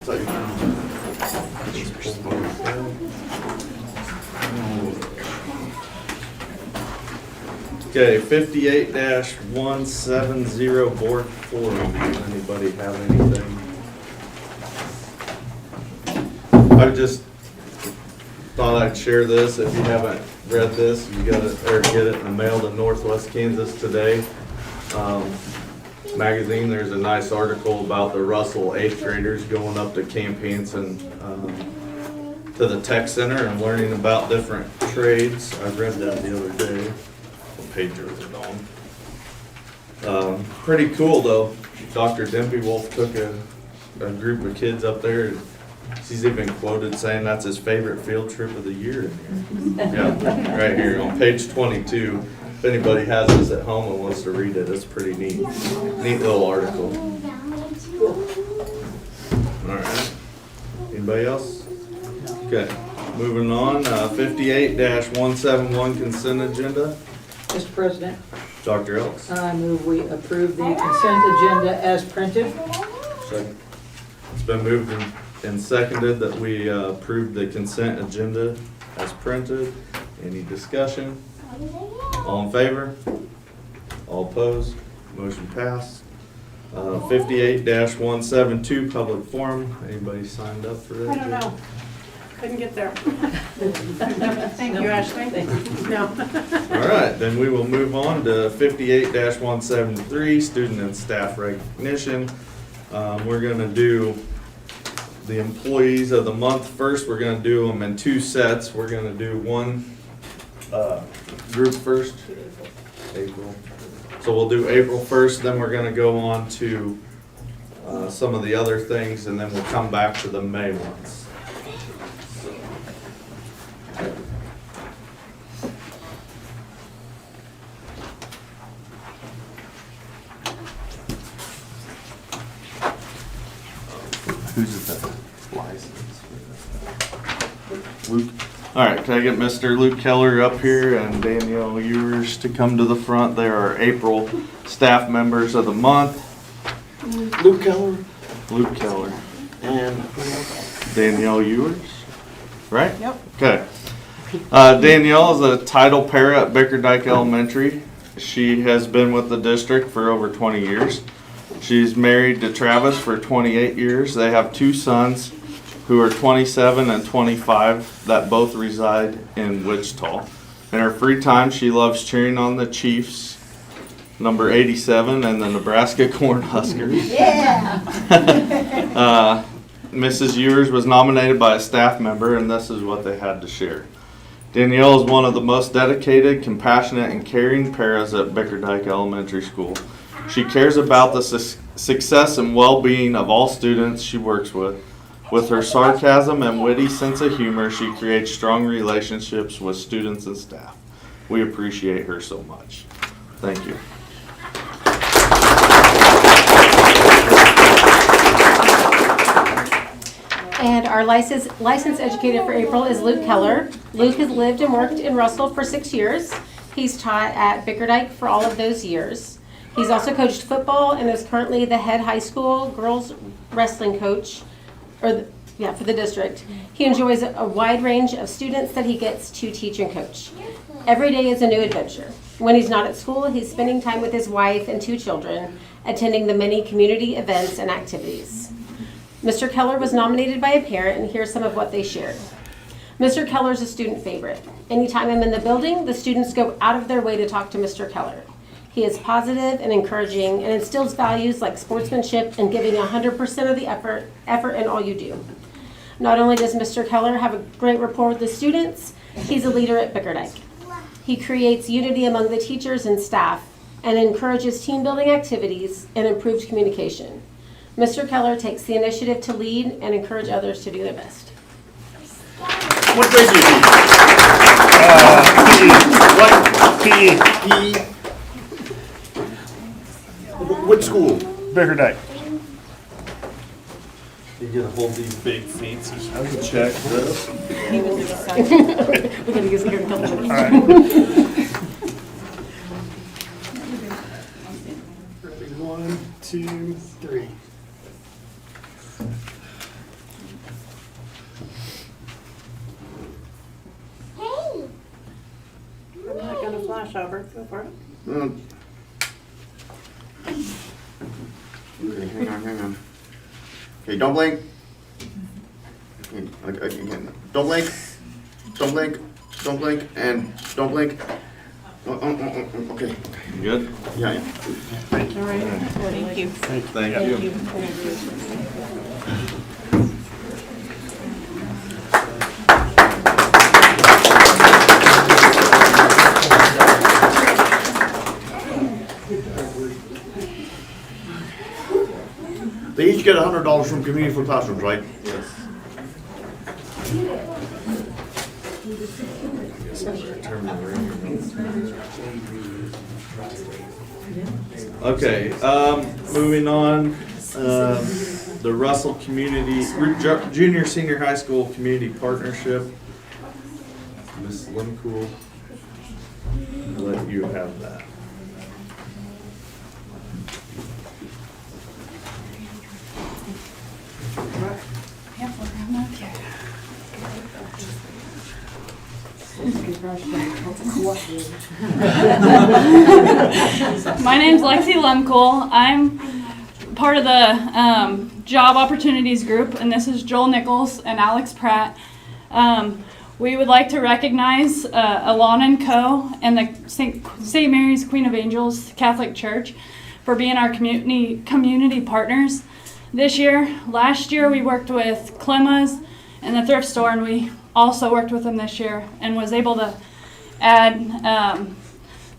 Okay, 58-170 board forum. Anybody have anything? I just thought I'd share this. If you haven't read this, you got it, or get it in the mail to Northwest Kansas Today magazine. There's a nice article about the Russell 8th graders going up to Camp Hansen to the tech center and learning about different trades. I read that the other day. What page was it on? Pretty cool though. Dr. Dempy Wolf took a group of kids up there. She's even quoted saying that's his favorite field trip of the year in here. Yeah, right here on page 22. If anybody has this at home and wants to read it, it's pretty neat. Neat little article. All right. Anybody else? Okay. Moving on. 58-171 consent agenda. Mr. President, Dr. Elks. I move we approve the consent agenda as printed. Second. It's been moved and seconded that we approve the consent agenda as printed. Any discussion? All in favor? All opposed? Motion passed. 58-172 public forum. Anybody signed up for that? I don't know. Couldn't get there. Thank you, Ashley. No. All right, then we will move on to 58-173 student and staff recognition. We're gonna do the employees of the month first. We're gonna do them in two sets. We're gonna do one group first. April. So we'll do April first, then we're gonna go on to some of the other things, and then we'll come back to the May ones. Who's the license? Luke. All right, can I get Mr. Luke Keller up here and Danielle Ewers to come to the front? They are April staff members of the month. Luke Keller Luke Keller. and Danielle Ewers, right? Yep. Okay. Danielle is a title para at Bickerdike Elementary. She has been with the district for over 20 years. She's married to Travis for 28 years. They have two sons who are 27 and 25 that both reside in Wichita. In her free time, she loves cheering on the Chiefs, number 87, and the Nebraska Cornhuskers. Yeah. Mrs. Ewers was nominated by a staff member, and this is what they had to share. Danielle is one of the most dedicated, compassionate, and caring paras at Bickerdike Elementary School. She cares about the success and well-being of all students she works with. With her sarcasm and witty sense of humor, she creates strong relationships with students and staff. We appreciate her so much. Thank you. And our license educator for April is Luke Keller. Luke has lived and worked in Russell for 6 years. He's taught at Bickerdike for all of those years. He's also coached football and is currently the head high school girls wrestling coach for the district. He enjoys a wide range of students that he gets to teach and coach. Every day is a new adventure. When he's not at school, he's spending time with his wife and 2 children, attending the many community events and activities. Mr. Keller was nominated by a parent, and here's some of what they shared. Mr. Keller's a student favorite. Anytime I'm in the building, the students go out of their way to talk to Mr. Keller. He is positive and encouraging and instills values like sportsmanship and giving 100% of the effort in all you do. Not only does Mr. Keller have a great rapport with the students, he's a leader at Bickerdike. He creates unity among the teachers and staff and encourages team building activities and improved communication. Mr. Keller takes the initiative to lead and encourage others to do their best. what grade do you teach? PE. PE. What school? Bickerdike. You get a hold of these big fancy. I can check this. We're gonna use it here in a couple All minutes. right. 1, 2, 3. flash over, go for it. Okay, hang on. Okay, don't blink. Again. Don't blink, and don't blink. Okay, You good? yeah. All right, thank you. Thank you. They each get $100 from Community for Classrooms, right? Yes. Okay, moving on, the Russell Community, Junior Senior High School Community Partnership. Ms. Limcool, I'll let you have that. My name's Lexi Lemcool. I'm part of the Job Opportunities Group, and this is Joel Nichols and Alex Pratt. We would like to recognize Alana and Co. and the St. Mary's Queen of Angels Catholic Church for being our community partners this year. Last year we worked with Clemma's and the thrift store, and we also worked with them this year and was able to add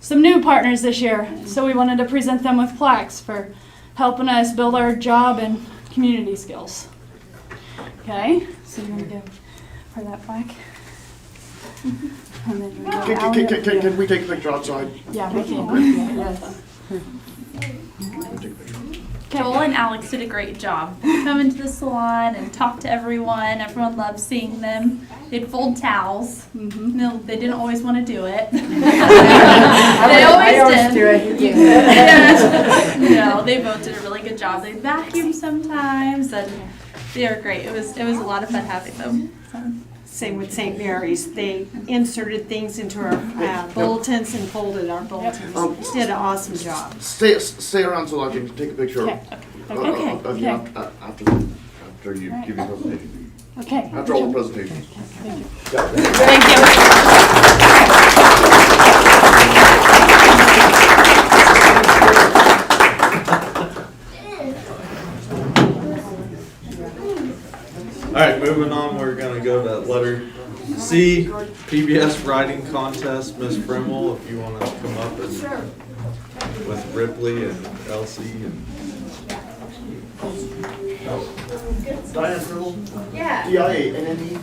some new partners this year. So we wanted to present them with plaques for helping us build our job and community skills. Okay, so you're gonna give her that plaque. And then you're gonna go Can we take a picture outside? Yeah, we can. Yes. Joel and Alex did a great job. Come into the salon and talk to everyone. Everyone loved seeing them. They'd fold towels. No, they didn't always want to do it. They always did. do it. Yes. No, they both did a really good job. They vacuum sometimes, and they were great. It was a lot of fun having them. So. Same with St. Mary's. They inserted things into our bulletins and folded our bulletins. Did an awesome job. Stay around so I can take a picture Okay. of you after you give your presentation. Okay. After all the presentations. Thank you. All right, moving on, we're gonna go to letter C, PBS writing contest. Ms. Frimmel, if you wanna come up and, with Ripley and Elsie and. Diane Frimmel? Yeah. D-I-A-N-N-E?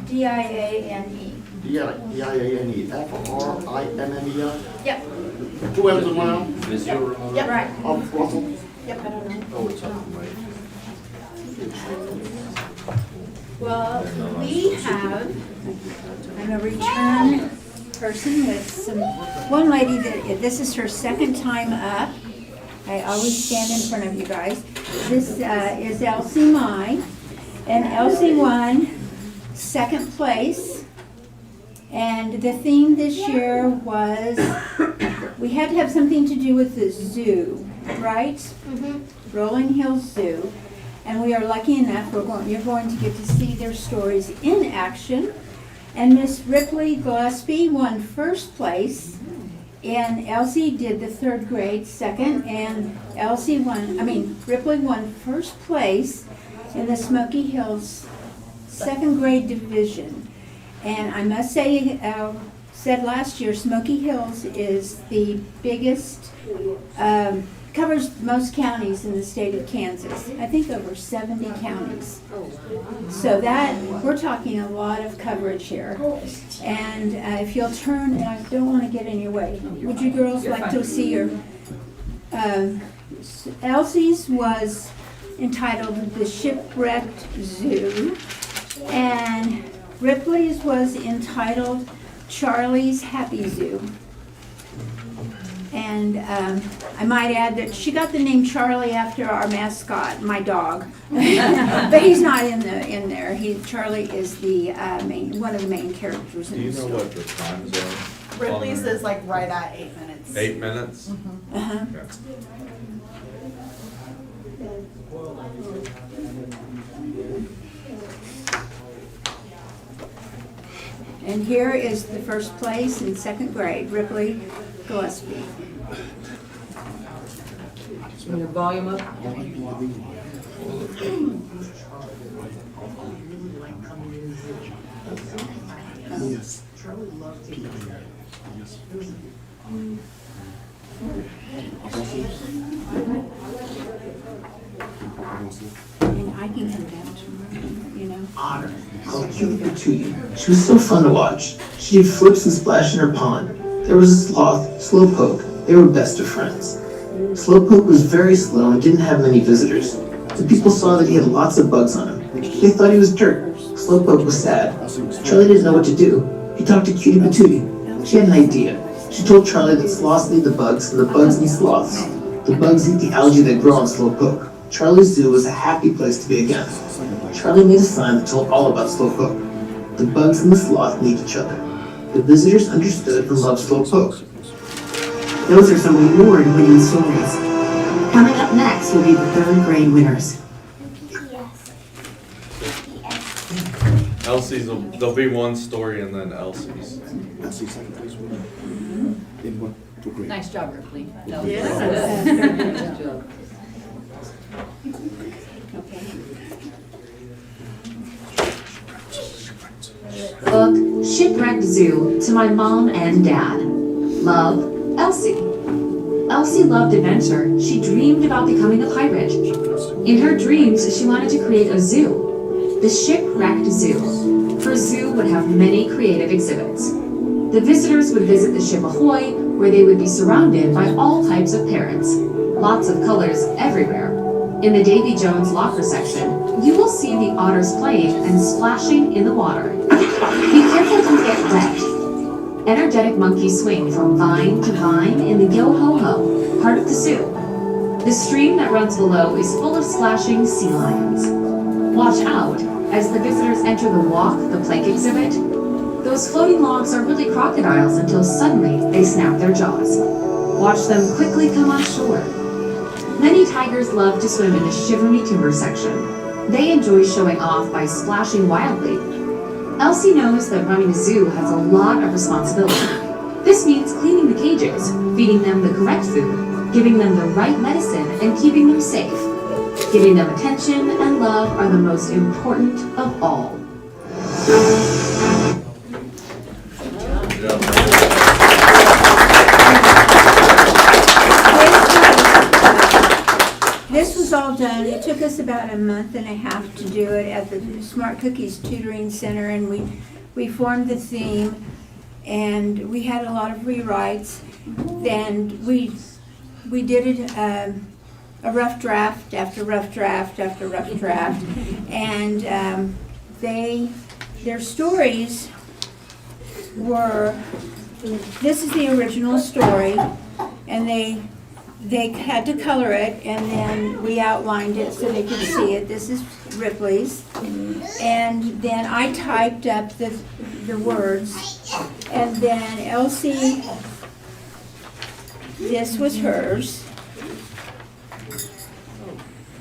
D-I-A-N-E. D-I-A-N-E. F-R-I-M-M-E-L? Yep. 2 M's and 1 L? Yep. Right. Russell? Oh, it's up, right? Well, we have, I'm a return person with one lady that, this is her second time up. I always stand in front of you guys. This is Elsie Mai, and Elsie won second place. And the theme this year was, we had to have something to do with the zoo, right? Mm-hmm. Rolling Hills Zoo. And we are lucky enough, you're going to get to see their stories in action. And Miss Ripley Gillespie won first place, and Elsie did the third grade second, and Ripley won first place in the Smoky Hills second grade division. And I must say, said last year, Smoky Hills is the biggest, covers most counties in the state of Kansas. I think over 70 counties. So that, we're talking a lot of coverage here. And if you'll turn, and I don't want to get in your way, would you girls like to see your, Elsie's was entitled The Shipwrecked Zoo, and Ripley's was entitled Charlie's Happy Zoo. And I might add that she got the name Charlie after our mascot, my dog. But he's not in there. Charlie is the one of the main characters Do in you the know story. what the times are? Ripley's is like right at 8 minutes. 8 minutes? Uh-huh. Okay. And here is the first place in second grade, Ripley Gillespie. Turn your volume up. And I can come down tomorrow, you know. Otter, called Cutie Patootie. She was so fun to watch. She did flips and splash in her pond. There was a sloth, Slowpoke. They were best of friends. Slowpoke was very slow and didn't have many visitors. The people saw that he had lots of bugs on him. They thought he was dirt. Slowpoke was sad. Charlie didn't know what to do. He talked to Cutie Patootie. She had an idea. She told Charlie that sloths need the bugs and the bugs need sloths. The bugs eat the algae that grow on Slowpoke. Charlie's zoo was a happy place to be again. Charlie made a sign that told all about Slowpoke. The bugs and the sloth need each other. The visitors understood and loved Slowpoke. Those are some award-winning stories. Coming up next will be the third grade winners. Elsie's, there'll be one story and then Elsie's. Second place winner. In what grade? Nice job, Ripley. Yes. Good job. Book Shipwrecked Zoo to my mom and dad. Love, Elsie. Elsie loved adventure. She dreamed about becoming a pirate. In her dreams, she wanted to create a zoo. The Shipwrecked Zoo. Her zoo would have many creative exhibits. The visitors would visit the ship Ahoy, where they would be surrounded by all types of parrots. Lots of colors everywhere. In the Davy Jones locker section, you will see the otters playing and splashing in the water. Be careful to get wet. Energetic monkeys swing from vine to vine in the Yo-Ho-Ho, part of the zoo. The stream that runs below is full of splashing sea lions. Watch out as the visitors enter the Walk the Plank exhibit. Those floating logs are really crocodiles until suddenly they snap their jaws. Watch them quickly come on shore. Many tigers love to swim in the shivery timber section. They enjoy showing off by splashing wildly. Elsie knows that running a zoo has a lot of responsibility. This means cleaning the cages, feeding them the correct food, giving them the right medicine, and keeping them safe. Giving them attention and love are the most important of all. This was all done, it took us about a month and a half to do it at the Smart Cookies Tutoring Center, and we formed the theme, and we had a lot of rewrites. Then we did it a rough draft after rough draft after rough draft, and their stories were, this is the original story, and they had to color it, and then we outlined it so they could see it. This is Ripley's. And then I typed up the words. And then Elsie, this was hers.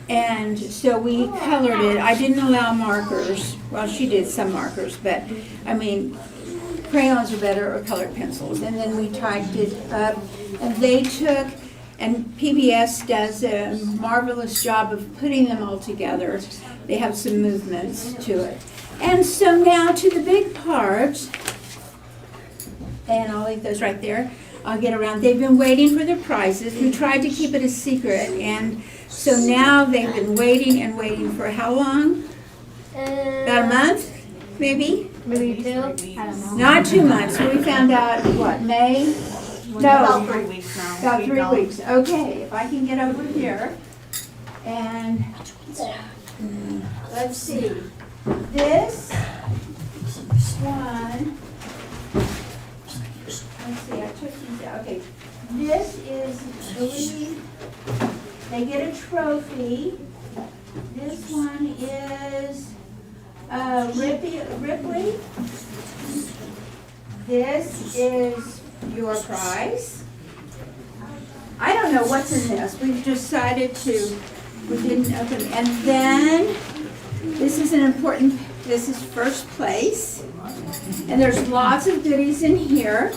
And so we colored it. I didn't allow markers. Well, she did some markers, but I mean, crayons are better, or colored pencils. And then we typed it up, and they took, and PBS does a marvelous job of putting them all together. They have some movements to it. And so now to the big part, and I'll leave those right there. I'll get around. They've been waiting for their prizes. We tried to keep it a secret, and so now they've been waiting and waiting for how long? About a month, maybe? Maybe 2? I don't know. Not 2 months. We found out, what, May? No. About 3 weeks now. About 3 weeks. Okay, if I can get over here. And let's see. This one. Let's see, I took these out. Okay. This is, I believe, they get a trophy. This one is Ripley. This is your prize. I don't know what's in this. We've decided we didn't open. And then, this is an important, this is first place. And there's lots of goodies in here.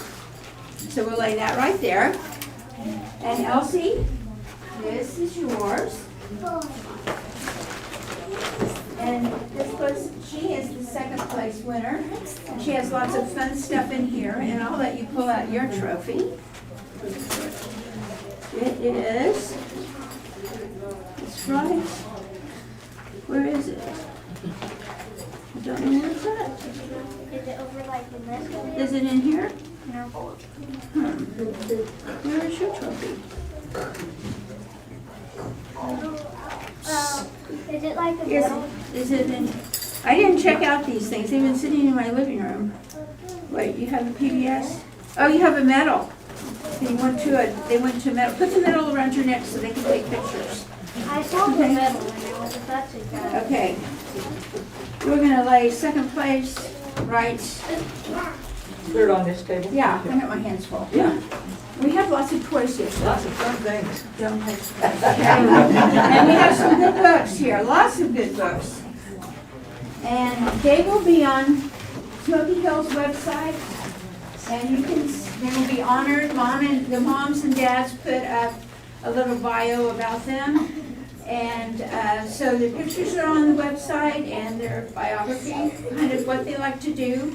So we'll lay that right there. And Elsie, this is yours. And this was, she is the second place winner. And she has lots of fun stuff in here, and I'll let you pull out your trophy. It is, it's right, where is it? I don't know where it's at. Is it over like in this one? Is it in here? In our bowl. Where is your trophy? Is it like a Is, middle? is it in, I didn't check out these things, they've been sitting in my living room. Wait, you have a PBS? Oh, you have a medal. They went to a medal. Put the medal around your neck so they can take pictures. I saw the middle and it was such a good. Okay. We're gonna lay second place right, Put it on this table. yeah, I got my hands full. Yeah. We have lots of toys here. Lots of fun things. Don't and we have some good books here, lots of good books. And they will be on Smoky Hill's website. And you can, they will be honored. The moms and dads put up a little bio about them. And so the pictures are on the website and their biography, kind of what they like to do.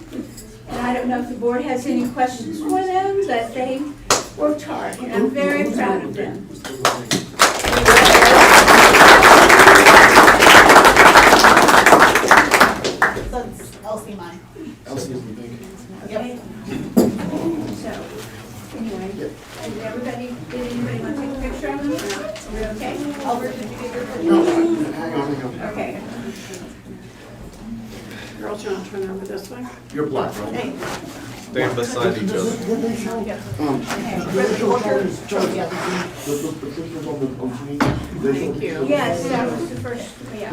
And I don't know if the board has any questions for them, but they worked hard, and I'm very proud of them. That's Elsie mine. Elsie is the big. Okay? So, anyway, did anybody want to take a picture of them? Are we okay? Albert, did you get your picture? No, hang on. Okay. Girls, you want to turn over this way? You're black, right? Hey, Stand beside each other. Thank you. yes, that was the first, yeah.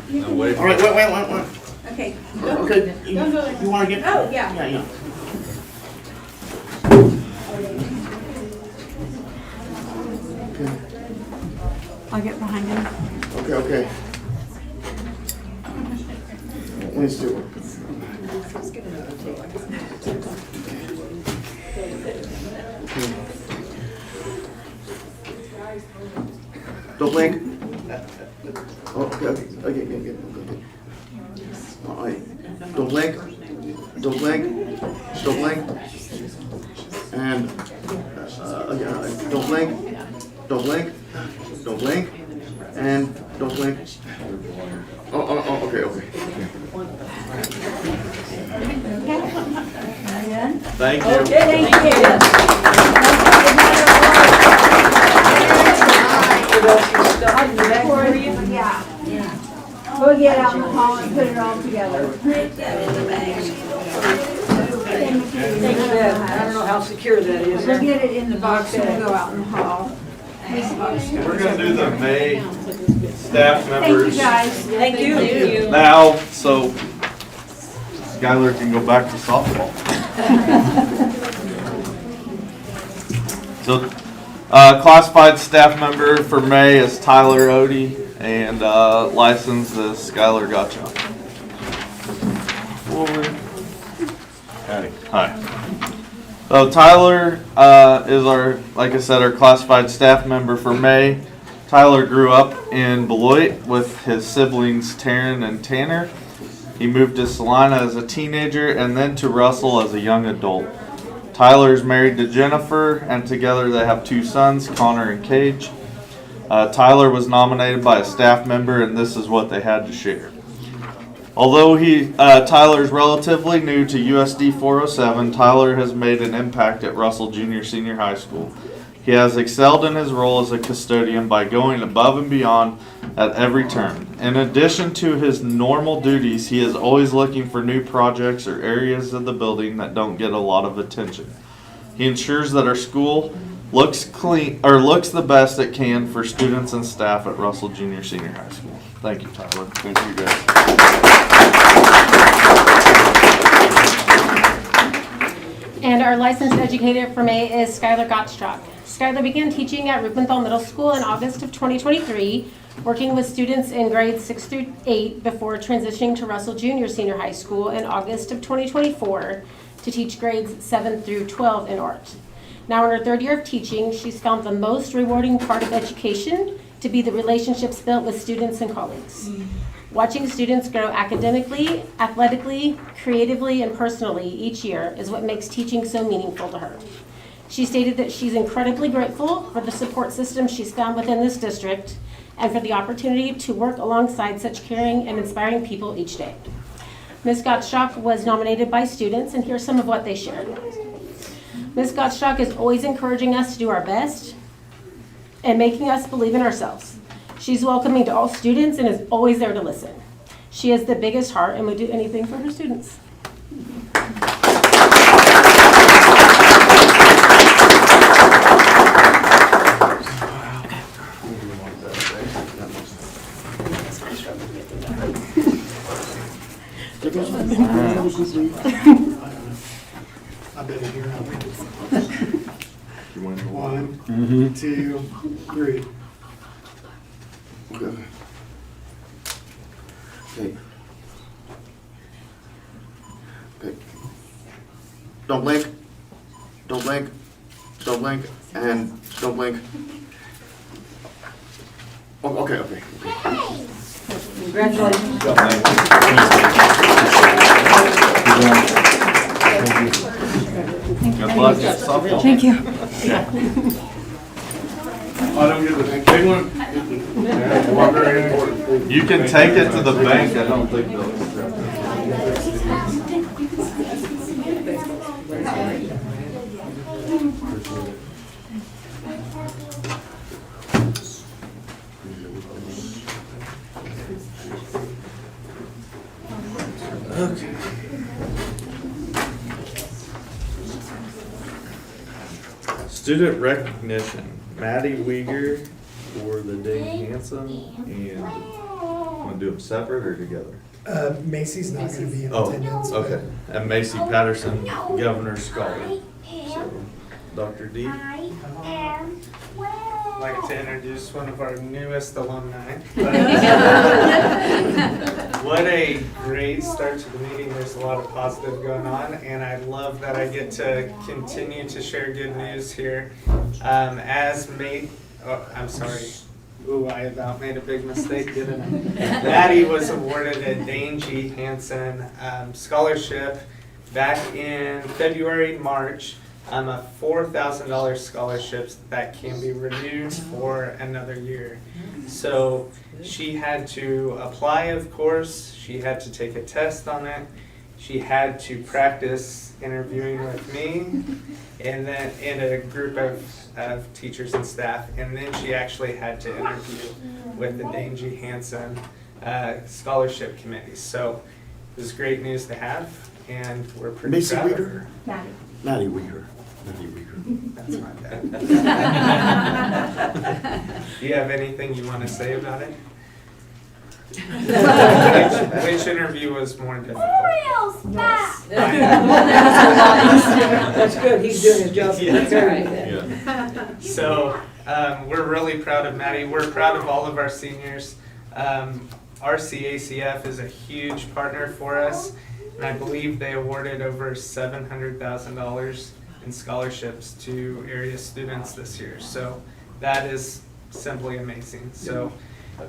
No, wait. All right, wait. Okay. Okay, you wanna get? Oh, yeah. Yeah. I'll get behind him. Okay. Let me see what. Don't blink. Okay. All right. Don't blink. And again, don't blink. And don't blink. Oh, okay. Thank you. Thank you. Yeah. We'll get out in the hall and put it all together. Thank you. I don't know how secure that is. We'll get it in the box and we'll go out in the hall. We're gonna do the May staff Thank members you, guys. Thank you. now, so Skylar can go back to softball. So, classified staff member for May is Tyler Odie, and licensed is Skylar Gottschalk. Forward. Hi. So Tyler is like I said, our classified staff member for May. Tyler grew up in Beloit with his siblings Taryn and Tanner. He moved to Salina as a teenager and then to Russell as a young adult. Tyler is married to Jennifer, and together they have 2 sons, Connor and Cage. Tyler was nominated by a staff member, and this is what they had to share. Although Tyler is relatively new to USD 407, Tyler has made an impact at Russell Junior Senior High School. He has excelled in his role as a custodian by going above and beyond at every turn. In addition to his normal duties, he is always looking for new projects or areas of the building that don't get a lot of attention. He ensures that our school looks clean or looks the best it can for students and staff at Russell Junior Senior High School. Thank you, Tyler. Thank you, guys. And our licensed educator for May is Skylar Gottschalk. Skylar began teaching at Rupenthal Middle School in August of 2023, working with students in grades 6 through 8 before transitioning to Russell Junior Senior High School in August of 2024 to teach grades 7 through 12 in art. Now in her third year of teaching, she's found the most rewarding part of education to be the relationships built with students and colleagues. Watching students grow academically, athletically, creatively, and personally each year is what makes teaching so meaningful to her. She stated that she's incredibly grateful for the support system she's found within this district and for the opportunity to work alongside such caring and inspiring people each day. Ms. Gottschalk was nominated by students, and here's some of what they shared. Ms. Gottschalk is always encouraging us to do our best and making us believe in ourselves. She's welcoming to all students and is always there to listen. She has the biggest heart and would do anything for her students. I've been here now. You want to go 1, 2, 3. Okay. Okay. Don't blink. Don't blink. Don't blink. And don't blink. Oh, okay. Congratulations. Good luck at softball. Thank you. I don't get the big one. You can take it to the bank. I don't think they'll. Okay. Student recognition, Maddie Weger for the Dane Hanson, and want to do them separate or together? Macy's not going to be in Oh, attendance. okay. And Macy Patterson, Governor Scholar. So, Dr. D. I'd like to introduce one of our newest alumni. What a great start to the meeting. There's a lot of positive going on, and I love that I get to continue to share good news here. I'm sorry. Ooh, I about made a big mistake, didn't I? Maddie was awarded a Dane G. Hanson scholarship back in February, March. A $4,000 scholarship that can be renewed for another year. So she had to apply, of course. She had to take a test on it. She had to practice interviewing with me and then in a group of teachers and staff. And then she actually had to interview with the Dane G. Hanson scholarship committee. So it was great news to have, and we're pretty Macy proud Weger? of her. Maddie Weger. That's my bad. Do you have anything you want to say about it? Which interview was more difficult? That's good, he's doing his job. Yeah. So we're really proud of Maddie. We're proud of all of our seniors. RCACF is a huge partner for us, and I believe they awarded over $700,000 in scholarships to area students this year. So that is simply amazing. So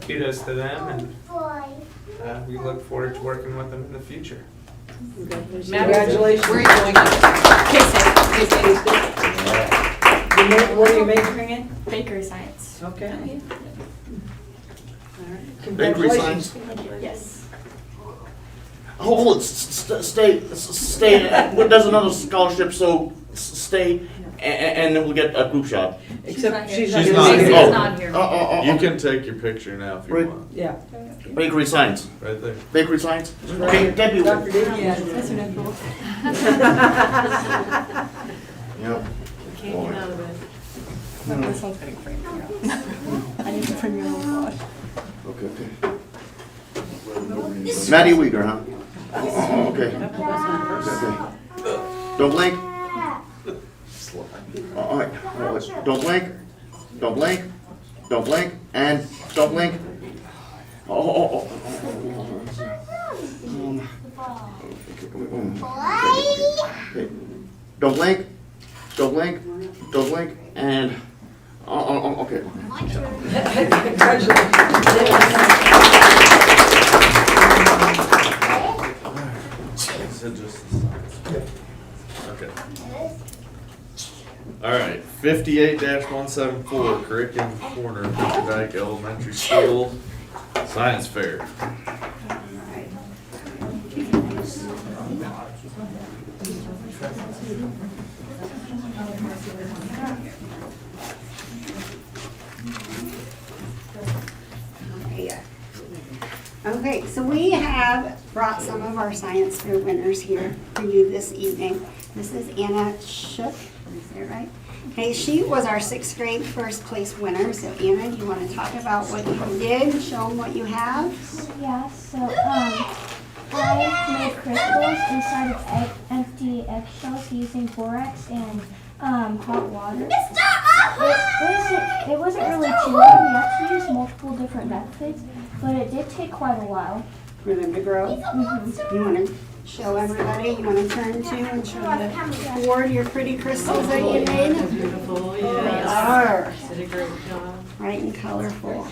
kudos to them, and we look forward to working with them in the future. Congratulations. Where are you going? K-State. What are you majoring in? Bakery science. Okay. Bakery Congratulations. science. Yes. Hold it, stay. There's another scholarship, so stay, and then we'll get a group shot. Except She's she's not not here. here. not here. You can take your picture now if you Right. want. Yeah. Bakery science. Right there. Bakery science. Okay, Debbie. Dr. D? Yeah, that's what I'm cool. Yep. Can't get out of bed. This one's getting framed. I need to frame your little wash. Okay. Maddie Weger, huh? Okay. Okay. Don't blink. Wait, don't blink. Don't blink. Don't blink. And don't blink. Oh. Okay. Don't blink. Don't blink. Don't blink. And okay. Is it just the signs? Okay. All right, 58-174, Curriculum Corner, Bickerdike Elementary School, Science Fair. Okay, so we have brought some of our science fair winners here for you this evening. This is Anna Shook, is that right? Okay, she was our 6th grade first place winner. So Anna, you want to talk about what you did, show them what you have? Yeah, so I made crystals inside of empty eggshells using borax and hot water. It wasn't really too long. We had to use multiple different methods, but it did take quite a while. For them to grow? Mm-hmm. You want to show everybody? You want to turn to and show the board your pretty crystals that you made? Beautiful, They yeah. are. Did a great job. Bright and colorful.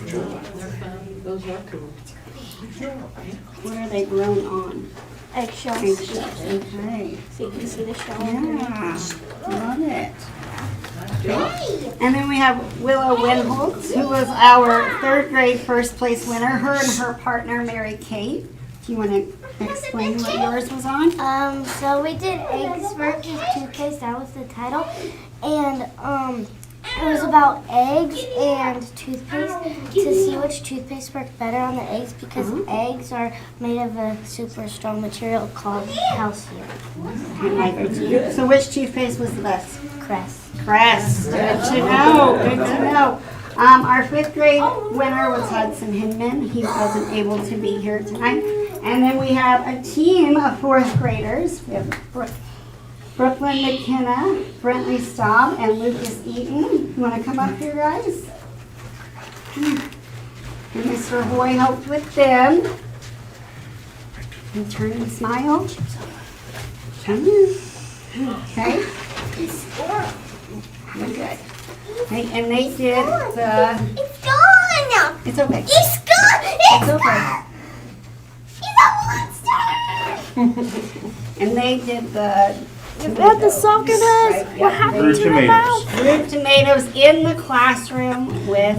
They're fun. Those are cool. What are they grown on? Eggshells. Eggshells, okay. So you can see the shell. Yeah, love it. And then we have Willow Winholtz, who was our 3rd grade first place winner. Her and her partner, Mary Kate. Do you want to explain what yours was on? So we did egg versus toothpaste. That was the title, and it was about eggs and toothpaste to see which toothpaste worked better on the eggs because eggs are made of a super strong material called calcium. I like it too. So which toothpaste was the best? Crest. Crest. Good to know. Good to know. Our 5th grade winner was Hudson Hinman. He wasn't able to be here tonight. And then we have a team of 4th graders. We have Brooklyn McKenna, Brentley Staub, and Lucas Eaton. You want to come up here, guys? And Mr. Hoy helped with them. And turn and smile. Come here. Okay. You're good. Okay, and they did the... It's gone! It's okay. It's gone! It's okay. He's a monster! And they did the... You got the soccer nuts? What happened Root to tomatoes. the mouth? Root tomatoes in the classroom with...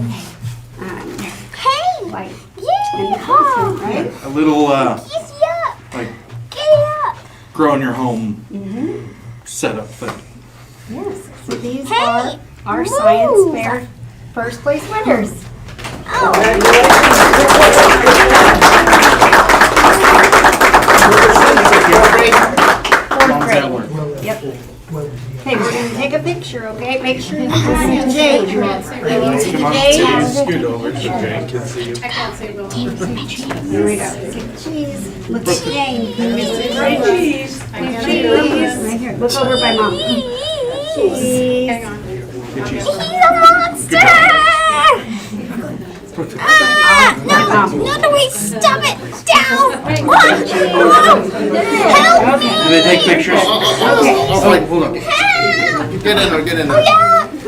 Hey! like, Yeah! in the classroom, right? A little, Easy up! like, Get up! growing your home Mm-hmm. setup thing. Yes. So these are our science fair first place winners. Fourth grade. Yep. Okay, we're gonna take a picture, okay? Make sure you can see Jane. Can you see Jane? Scoot over so Jane can see you. Here we go. Say cheese. Look at Jane. Can you see Great cheese. cheese? Right here. Look over by mom. Cheese. He's a monster! No, wait, stop it! Down! Help me! Do they take pictures? Oh, wait, hold on. Get in there, get in there.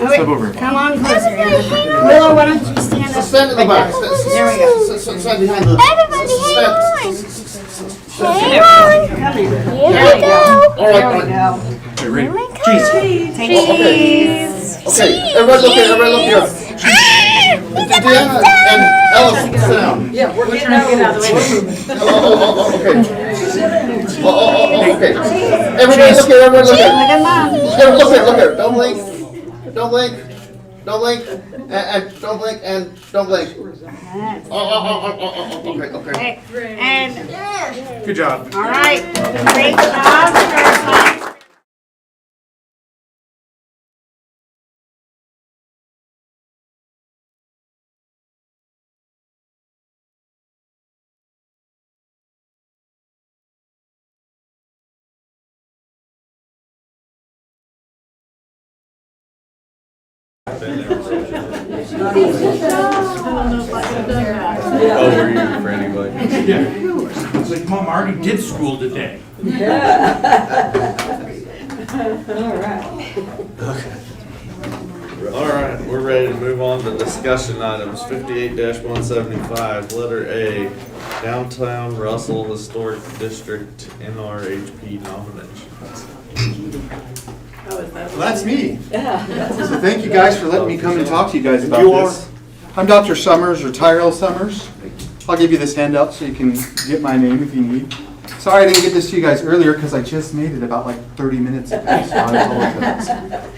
Step over. Come on closer, Anna. Willow, why don't you stand up? Stand in the back. There we go. Stand behind the... Everybody, hang on! Come in. Here we go! All There right, we go. Okay, ready? Cheese. Take Okay. cheese. Okay, everybody look here, everybody look here. Deanna and Ellis, sit down. Yeah, we're trying to get out of the way. Okay. Everybody look here, everybody look Look here. at mom. Here, look here. Don't blink. Don't blink. Don't blink. And don't blink and don't blink. Yes. Okay. Okay. And, Good job. all right. Great job. Oh, were you for anybody? Yeah. It's like, Mom, I already did school today. All right. All right, we're ready to move on to discussion items. 58-175, letter A, Downtown Russell Historic District NRHP nomination. Well, that's me. Yeah. So thank you guys for letting me come and talk to you guys about You this. I'm Dr. Summers, or Tyrell Summers. I'll give you this handout so you can get my name if you need. Sorry I didn't get this to you guys earlier because I just made it about like 30 minutes ago, so I apologize.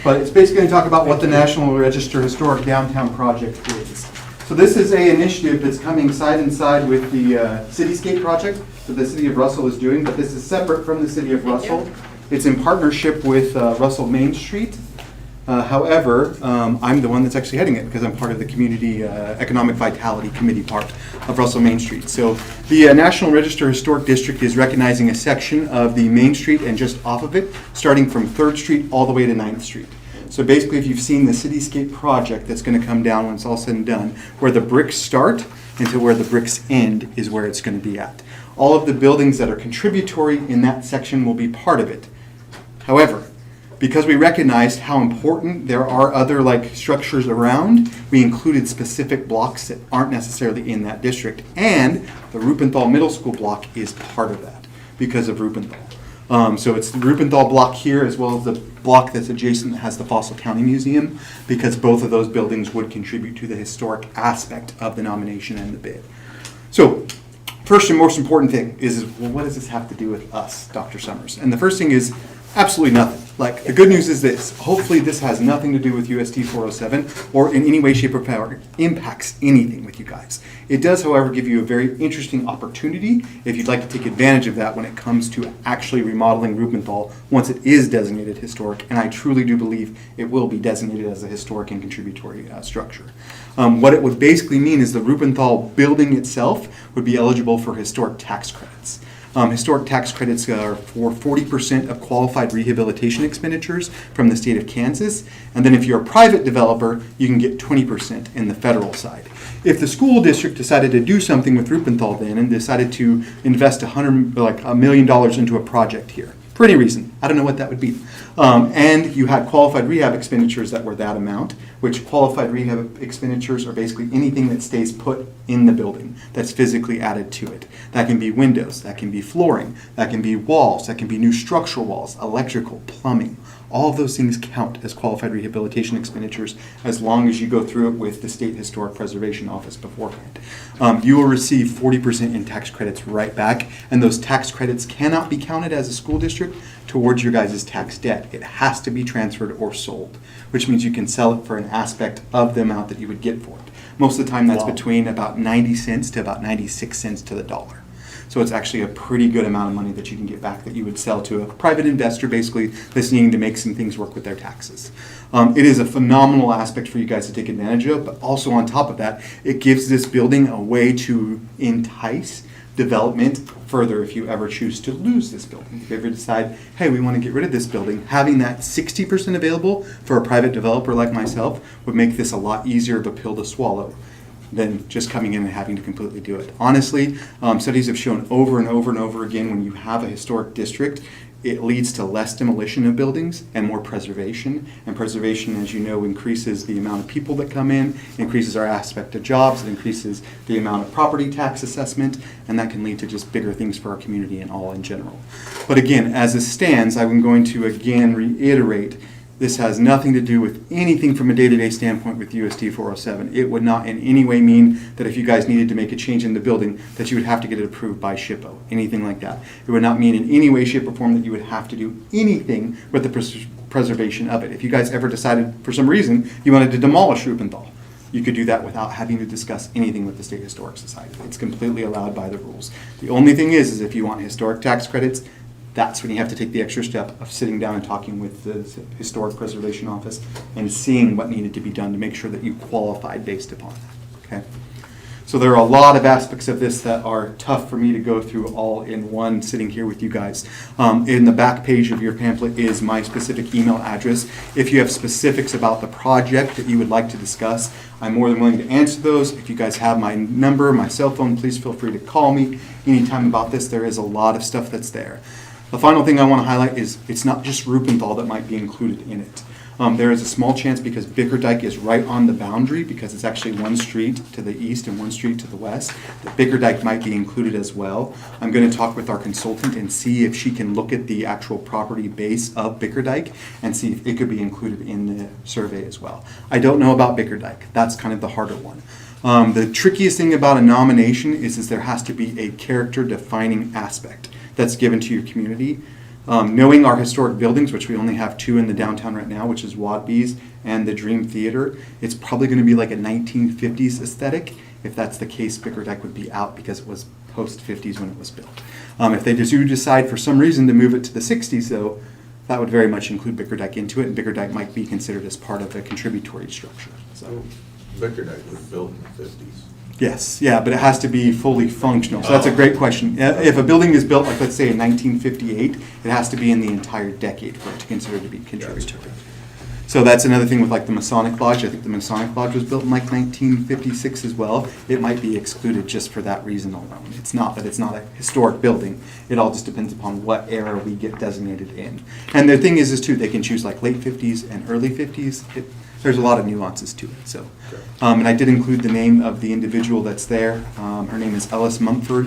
But it's basically going to talk about what the National Register Historic Downtown Project is. So this is an initiative that's coming side and side with the Cityscape project that the City of Russell is doing, but this is separate from the City of Russell. It's in partnership with Russell Main Street. However, I'm the one that's actually heading it because I'm part of the Community Economic Vitality Committee part of Russell Main Street. So the National Register Historic District is recognizing a section of the Main Street and just off of it, starting from 3rd Street all the way to 9th Street. So basically, if you've seen the Cityscape project that's going to come down when it's all said and done, where the bricks start and to where the bricks end is where it's going to be at. All of the buildings that are contributory in that section will be part of it. However, because we recognized how important there are other structures around, we included specific blocks that aren't necessarily in that district. And the Rupenthal Middle School block is part of that because of Rupenthal. So it's the Rupenthal block here as well as the block that's adjacent that has the Fossil County Museum, because both of those buildings would contribute to the historic aspect of the nomination and the bid. So first and most important thing is, well, what does this have to do with us, Dr. Summers? And the first thing is absolutely nothing. The good news is this. Hopefully this has nothing to do with USD 407 or in any way, shape, or form impacts anything with you guys. It does, however, give you a very interesting opportunity if you'd like to take advantage of that when it comes to actually remodeling Rupenthal once it is designated historic. And I truly do believe it will be designated as a historic and contributory structure. What it would basically mean is the Rupenthal building itself would be eligible for historic tax credits. Historic tax credits are for 40% of qualified rehabilitation expenditures from the state of Kansas. And then if you're a private developer, you can get 20% in the federal side. If the school district decided to do something with Rupenthal then and decided to invest $1 million into a project here, for any reason, I don't know what that would be. And you had qualified rehab expenditures that were that amount, which qualified rehab expenditures are basically anything that stays put in the building that's physically added to it. That can be windows, that can be flooring, that can be walls, that can be new structural walls, electrical, plumbing. All of those things count as qualified rehabilitation expenditures as long as you go through it with the State Historic Preservation Office beforehand. You will receive 40% in tax credits right back, and those tax credits cannot be counted as a school district towards your guys' tax debt. It has to be transferred or sold, which means you can sell it for an aspect of the amount that you would get for it. Most of the time that's between about 90 cents to about 96 cents to the dollar. So it's actually a pretty good amount of money that you can get back that you would sell to a private investor basically that's needing to make some things work with their taxes. It is a phenomenal aspect for you guys to take advantage of, but also on top of that, it gives this building a way to entice development further if you ever choose to lose this building. If you ever decide, hey, we want to get rid of this building, having that 60% available for a private developer like myself would make this a lot easier of a pill to swallow than just coming in and having to completely do it. Honestly, studies have shown over and over and over again when you have a historic district, it leads to less demolition of buildings and more preservation. And preservation, as you know, increases the amount of people that come in, increases our aspect of jobs, it increases the amount of property tax assessment, and that can lead to just bigger things for our community and all in general. But again, as it stands, I'm going to again reiterate, this has nothing to do with anything from a day-to-day standpoint with USD 407. It would not in any way mean that if you guys needed to make a change in the building that you would have to get it approved by SHPO, anything like that. It would not mean in any way, shape, or form that you would have to do anything with the preservation of it. If you guys ever decided for some reason you wanted to demolish Rupenthal, you could do that without having to discuss anything with the State Historic Society. It's completely allowed by the rules. The only thing is if you want historic tax credits, that's when you have to take the extra step of sitting down and talking with the Historic Preservation Office and seeing what needed to be done to make sure that you qualified based upon that. Okay. So there are a lot of aspects of this that are tough for me to go through all in one sitting here with you guys. In the back page of your pamphlet is my specific email address. If you have specifics about the project that you would like to discuss, I'm more than willing to answer those. If you guys have my number, my cell phone, please feel free to call me anytime about this. There is a lot of stuff that's there. The final thing I want to highlight is it's not just Rupenthal that might be included in it. There is a small chance because Bickerdike is right on the boundary, because it's actually one street to the east and one street to the west, that Bickerdike might be included as well. I'm going to talk with our consultant and see if she can look at the actual property base of Bickerdike and see if it could be included in the survey as well. I don't know about Bickerdike. That's kind of the harder one. The trickiest thing about a nomination is there has to be a character defining aspect that's given to your community. Knowing our historic buildings, which we only have 2 in the downtown right now, which is Wadby's and the Dream Theater, it's probably going to be like a 1950s aesthetic. If that's the case, Bickerdike would be out because it was post-50s when it was built. If they do decide for some reason to move it to the 60s, though, that would very much include Bickerdike into it, and Bickerdike might be considered as part of the contributory structure. So, Bickerdike was built in the 50s. yes, yeah, but it has to be fully functional. So that's a great question. If a building is built, like let's say in 1958, it has to be in the entire decade for it to consider to be contributory. So that's another thing with like the Masonic Lodge. I think the Masonic Lodge was built in like 1956 as well. It might be excluded just for that reason alone. It's not that it's not a historic building. It all just depends upon what era we get designated in. And the thing is too, they can choose like late 50s and early 50s. There's a lot of nuances to it. So, and I did include the name of the individual that's there. Her name is Ellis Mumford.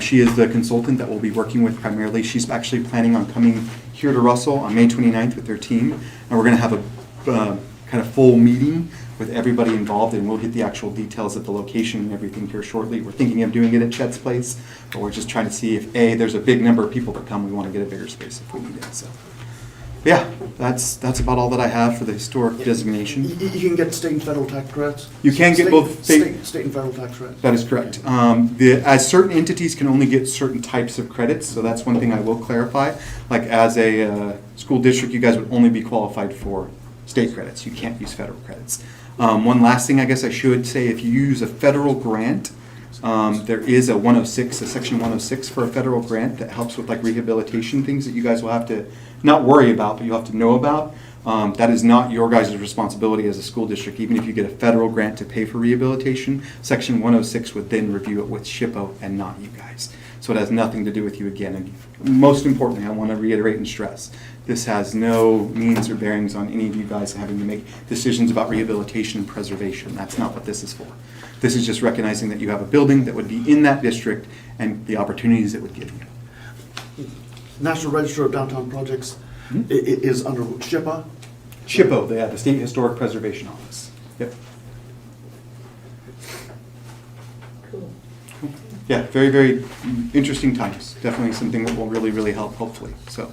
She is the consultant that we'll be working with primarily. She's actually planning on coming here to Russell on May 29th with their team, and we're going to have a kind of full meeting with everybody involved, and we'll get the actual details of the location and everything here shortly. We're thinking of doing it at Chet's place, but we're just trying to see if there's a big number of people that come. We want to get a bigger space if we need it. So. Yeah, that's about all that I have for the historic designation. You can get state and federal tax credits? You can get both state and federal tax credits? That is correct. As certain entities can only get certain types of credits, so that's one thing I will clarify. Like as a school district, you guys would only be qualified for state credits. You can't use federal credits. One last thing I guess I should say, if you use a federal grant, there is a 106, a section 106 for a federal grant that helps with like rehabilitation things that you guys will have to not worry about, but you have to know about. That is not your guys' responsibility as a school district. Even if you get a federal grant to pay for rehabilitation, section 106 would then review it with SHPO and not you guys. So it has nothing to do with you again. And most importantly, I want to reiterate and stress, this has no means or bearings on any of you guys having to make decisions about rehabilitation and preservation. That's not what this is for. This is just recognizing that you have a building that would be in that district and the opportunities it would give you. National Register of Downtown Projects is under SHPO? SHPO, the State Historic Preservation Office. Yep. Cool. Yeah, very, very interesting times. Definitely something that will really, really help, hopefully. So,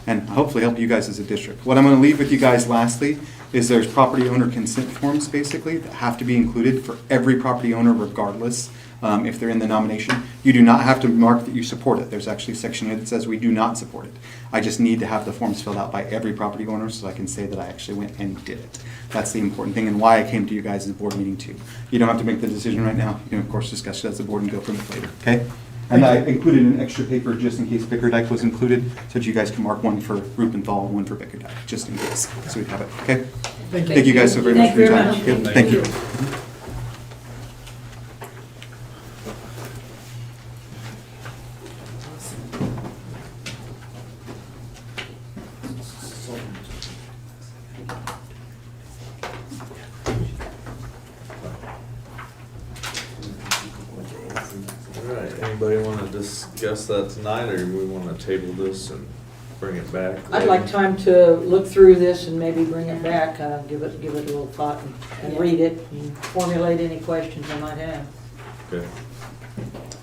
and hopefully help you guys as a district. What I'm going to leave with you guys lastly is there's property owner consent forms basically that have to be included for every property owner regardless if they're in the nomination. You do not have to mark that you support it. There's actually a section here that says we do not support it. I just need to have the forms filled out by every property owner so I can say that I actually went and did it. That's the important thing and why I came to you guys as a board meeting too. You don't have to make the decision right now. You can of course discuss it as a board and go from it later, okay? And I included an extra paper just in case Bickerdike was included so that you guys can mark one for Rupenthal and one for Bickerdike, just in case, so we'd have it, okay? Thank you guys so very much for your time. Yep, thank you. Alright, anybody want to discuss that tonight, or we want to table this and bring it back? I'd like time to look through this and maybe bring it back, give it a little thought and read it and formulate any questions I might have. Okay.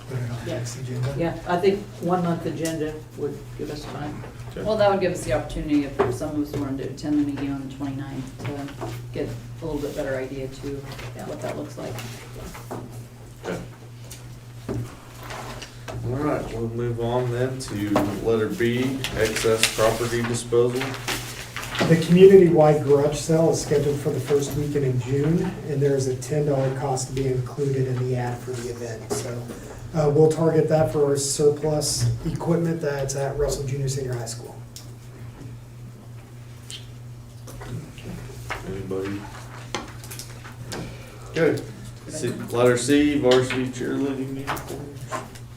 Put it on the next agenda. Yeah, I think 1 month agenda would give us time. Okay. Well, that would give us the opportunity if some of us wanted to attend the meeting on the 29th to get a little bit better idea too, what that looks like. Okay. All right, we'll move on then to letter B, excess property disposal. The community-wide garage sale is scheduled for the first weekend in June, and there's a $10 cost to be included in the ad for the event. So we'll target that for our surplus equipment that's at Russell Junior Senior High School. Anybody? Good. Letter C, varsity cheerleading uniforms.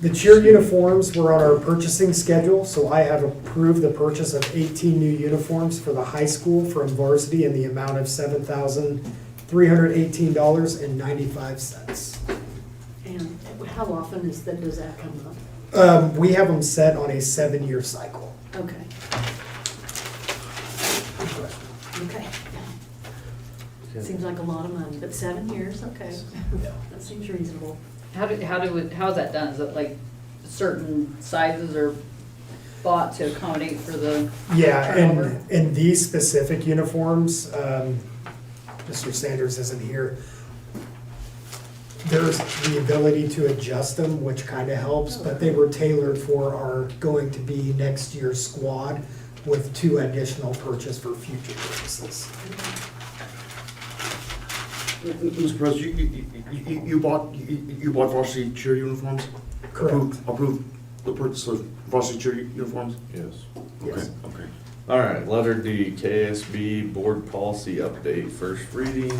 The cheer uniforms were on our purchasing schedule, so I have approved the purchase of 18 new uniforms for the high school from varsity in the amount of $7,318.95. And how often does that come up? We have them set on a 7-year cycle. Okay. Okay. Seems like a lot of money, but 7 years, okay. That seems reasonable. How's that done? Is it like certain sizes are bought to accommodate for the Yeah, turnover? and these specific uniforms, Mr. Sanders isn't here. There's the ability to adjust them, which kind of helps, but they were tailored for our going to be next year's squad with 2 additional purchase for future purposes. Mr. President, you bought varsity cheer uniforms? Correct. Approved the purchase of varsity cheer uniforms? Yes. Yes. Okay. All right, letter D, KSB board policy update, first reading.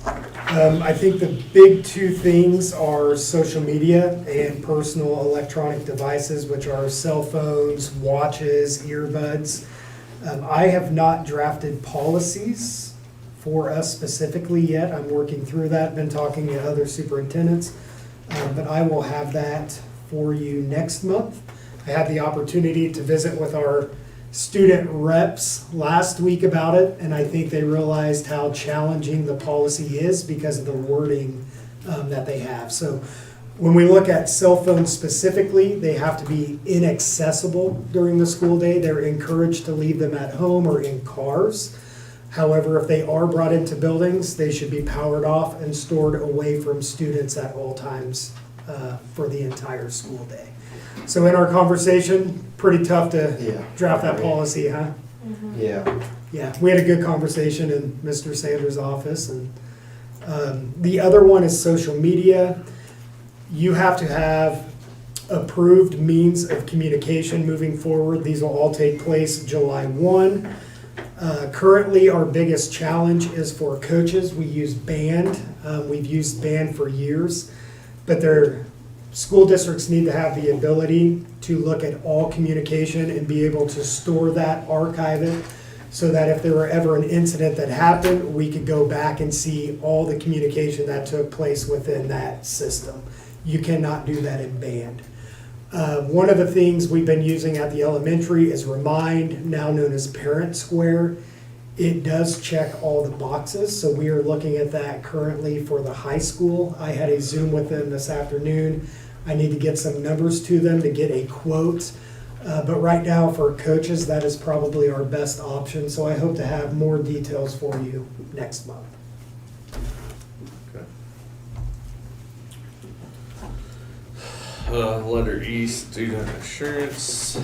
I think the big 2 things are social media and personal electronic devices, which are cell phones, watches, earbuds. I have not drafted policies for us specifically yet. I'm working through that, been talking to other superintendents, but I will have that for you next month. I had the opportunity to visit with our student reps last week about it, and I think they realized how challenging the policy is because of the wording that they have. So when we look at cell phones specifically, they have to be inaccessible during the school day. They're encouraged to leave them at home or in cars. However, if they are brought into buildings, they should be powered off and stored away from students at all times for the entire school day. So in our conversation, pretty tough to draft that policy, huh? Yeah. Yeah, we had a good conversation in Mr. Sanders' office. And the other one is social media. You have to have approved means of communication moving forward. These will all take place July 1. Currently, our biggest challenge is for coaches. We use Band. We've used Band for years, but their school districts need to have the ability to look at all communication and be able to store that, archive it, so that if there were ever an incident that happened, we could go back and see all the communication that took place within that system. You cannot do that in Band. One of the things we've been using at the elementary is Remind, now known as Parent Square. It does check all the boxes, so we are looking at that currently for the high school. I had a Zoom with them this afternoon. I need to get some numbers to them to get a quote. But right now for coaches, that is probably our best option, so I hope to have more details for you next month. Letter E, student insurance,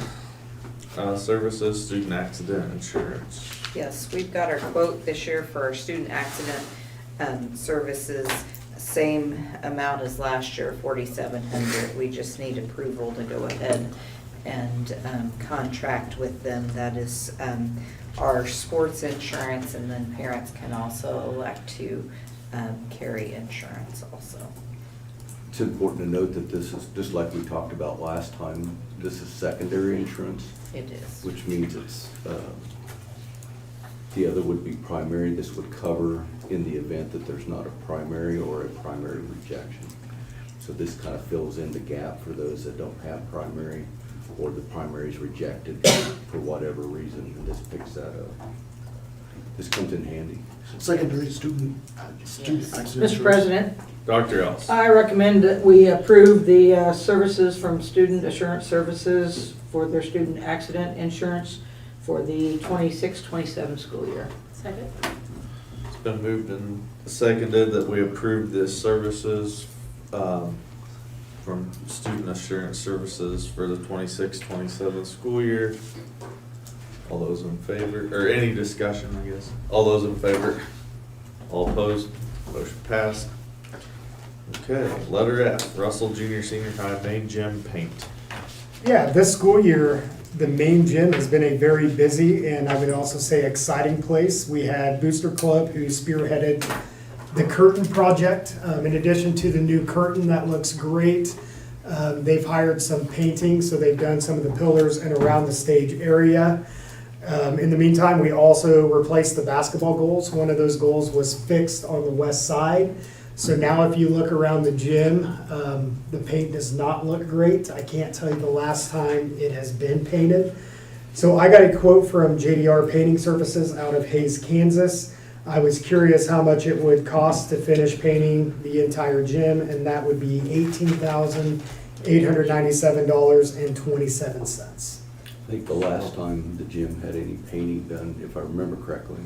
services, student accident insurance. Yes, we've got our quote this year for our student accident services, same amount as last year, $4,700. We just need approval to go ahead and contract with them. That is our sports insurance, and then parents can also elect to carry insurance also. It's important to note that this is, just like we talked about last time, this is secondary insurance. It is. Which means it's, the other would be primary. This would cover in the event that there's not a primary or a primary rejection. So this kind of fills in the gap for those that don't have primary, or the primary is rejected for whatever reason, and this picks that up. This comes in handy. Secondary student accident Mr. insurance. President, Dr. Ellis. I recommend that we approve the services from Student Assurance Services for their student accident insurance for the 26-27 school year. Second. It's been moved and seconded that we approve this services from Student Assurance Services for the 26-27 school year. All those in favor, or any discussion, I guess? All those in favor? All opposed? Motion passed. Okay, letter F, Russell Junior Senior High main gym paint. Yeah, this school year, the main gym has been a very busy and I would also say exciting place. We had Booster Club who spearheaded the curtain project. In addition to the new curtain that looks great, they've hired some painting, so they've done some of the pillars and around the stage area. In the meantime, we also replaced the basketball goals. One of those goals was fixed on the west side. So now if you look around the gym, the paint does not look great. I can't tell you the last time it has been painted. So I got a quote from JDR Painting Services out of Hayes, Kansas. I was curious how much it would cost to finish painting the entire gym, and that would be $18,897.27. I think the last time the gym had any painting done, if I remember correctly,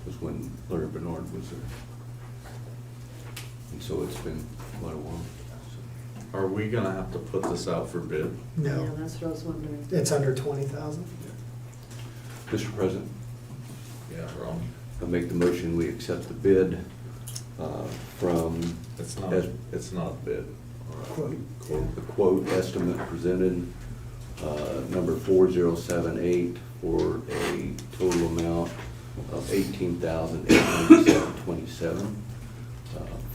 was when Larry Bernard was there. And so it's been quite a while. Are we gonna have to put this out for bid? No, that's what I was wondering. it's under 20,000. Mr. President, Yeah, Ron. I make the motion, we accept the bid from. It's not, it's not a bid. The quote estimate presented, number 4078, for a total amount of $18,897.27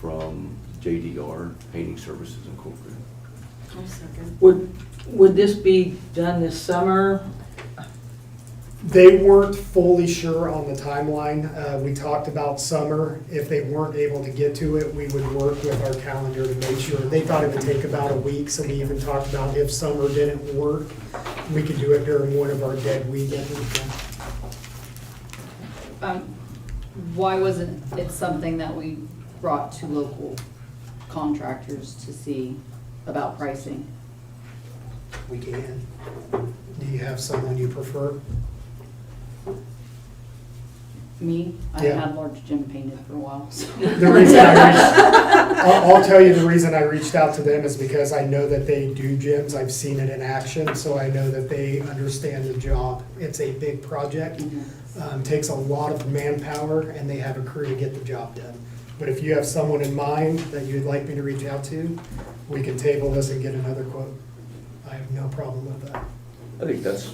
from JDR Painting Services Incorporated. I'll second. Would this be done this summer? They weren't fully sure on the timeline. We talked about summer. If they weren't able to get to it, we would work with our calendar to make sure. They thought it would take about a week, so we even talked about if summer didn't work, we could do it during one of our dead weekends. Why wasn't it something that we brought to local contractors to see about pricing? We can. Do you have someone you prefer? Me, I Yeah. had large gym painted for a while, so. The reason I'll tell you the reason I reached out to them is because I know that they do gyms. I've seen it in action, so I know that they understand the job. It's a big project, takes a lot of manpower, and they have a crew to get the job done. But if you have someone in mind that you'd like me to reach out to, we can table this and get another quote. I have no problem with that. I think that's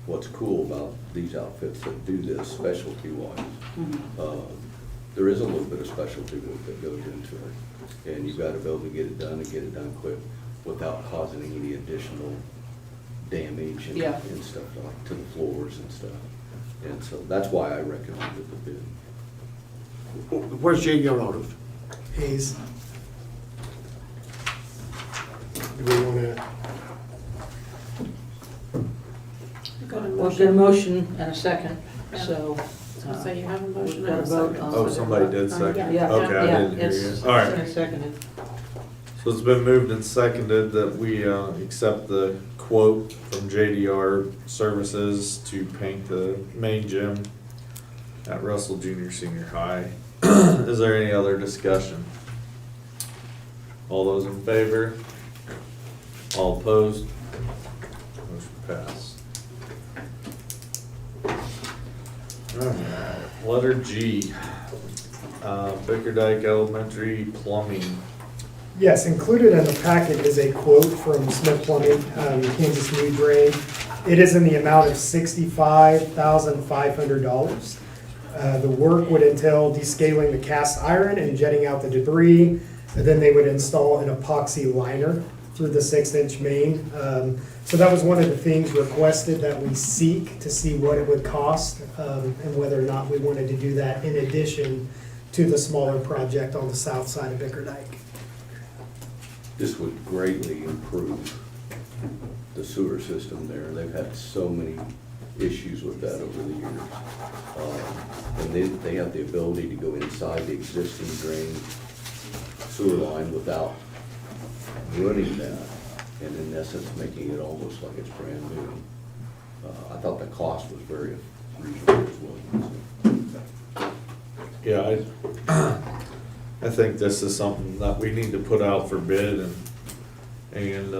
what's cool about these outfits that do this specialty-wise. There is a little bit of specialty that goes into it, and you've got to be able to get it done and get it done quick without causing any additional damage and, Yeah. and stuff like to the floors and stuff. And so that's why I recommended the bid. Where's JDR out of? Hayes. Do we want to? We've got a motion and a second, so. So you have a motion we've got and a vote second. on Oh, it. somebody did second? Yeah, Okay, I yeah, didn't hear it's you. All right. seconded. So it's been moved and seconded that we accept the quote from JDR Services to paint the main gym at Russell Junior Senior High. Is there any other discussion? All those in favor? All opposed? Motion passed. Alright, letter G, Bickerdike Elementary Plumbing. Yes, included in the packet is a quote from Smith Plumbing, Kansas New Drain. It is in the amount of $65,500. The work would entail descaling the cast iron and jetting out the debris. And then they would install an epoxy liner through the 6-inch main. So that was one of the things requested that we seek to see what it would cost and whether or not we wanted to do that in addition to the smaller project on the south side of Bickerdike. This would greatly improve the sewer system there. They've had so many issues with that over the years. And they have the ability to go inside the existing drain sewer line without ruining that, and in essence making it almost like it's brand new. I thought the cost was very reasonable as well. Yeah, I think this is something that we need to put out for bid and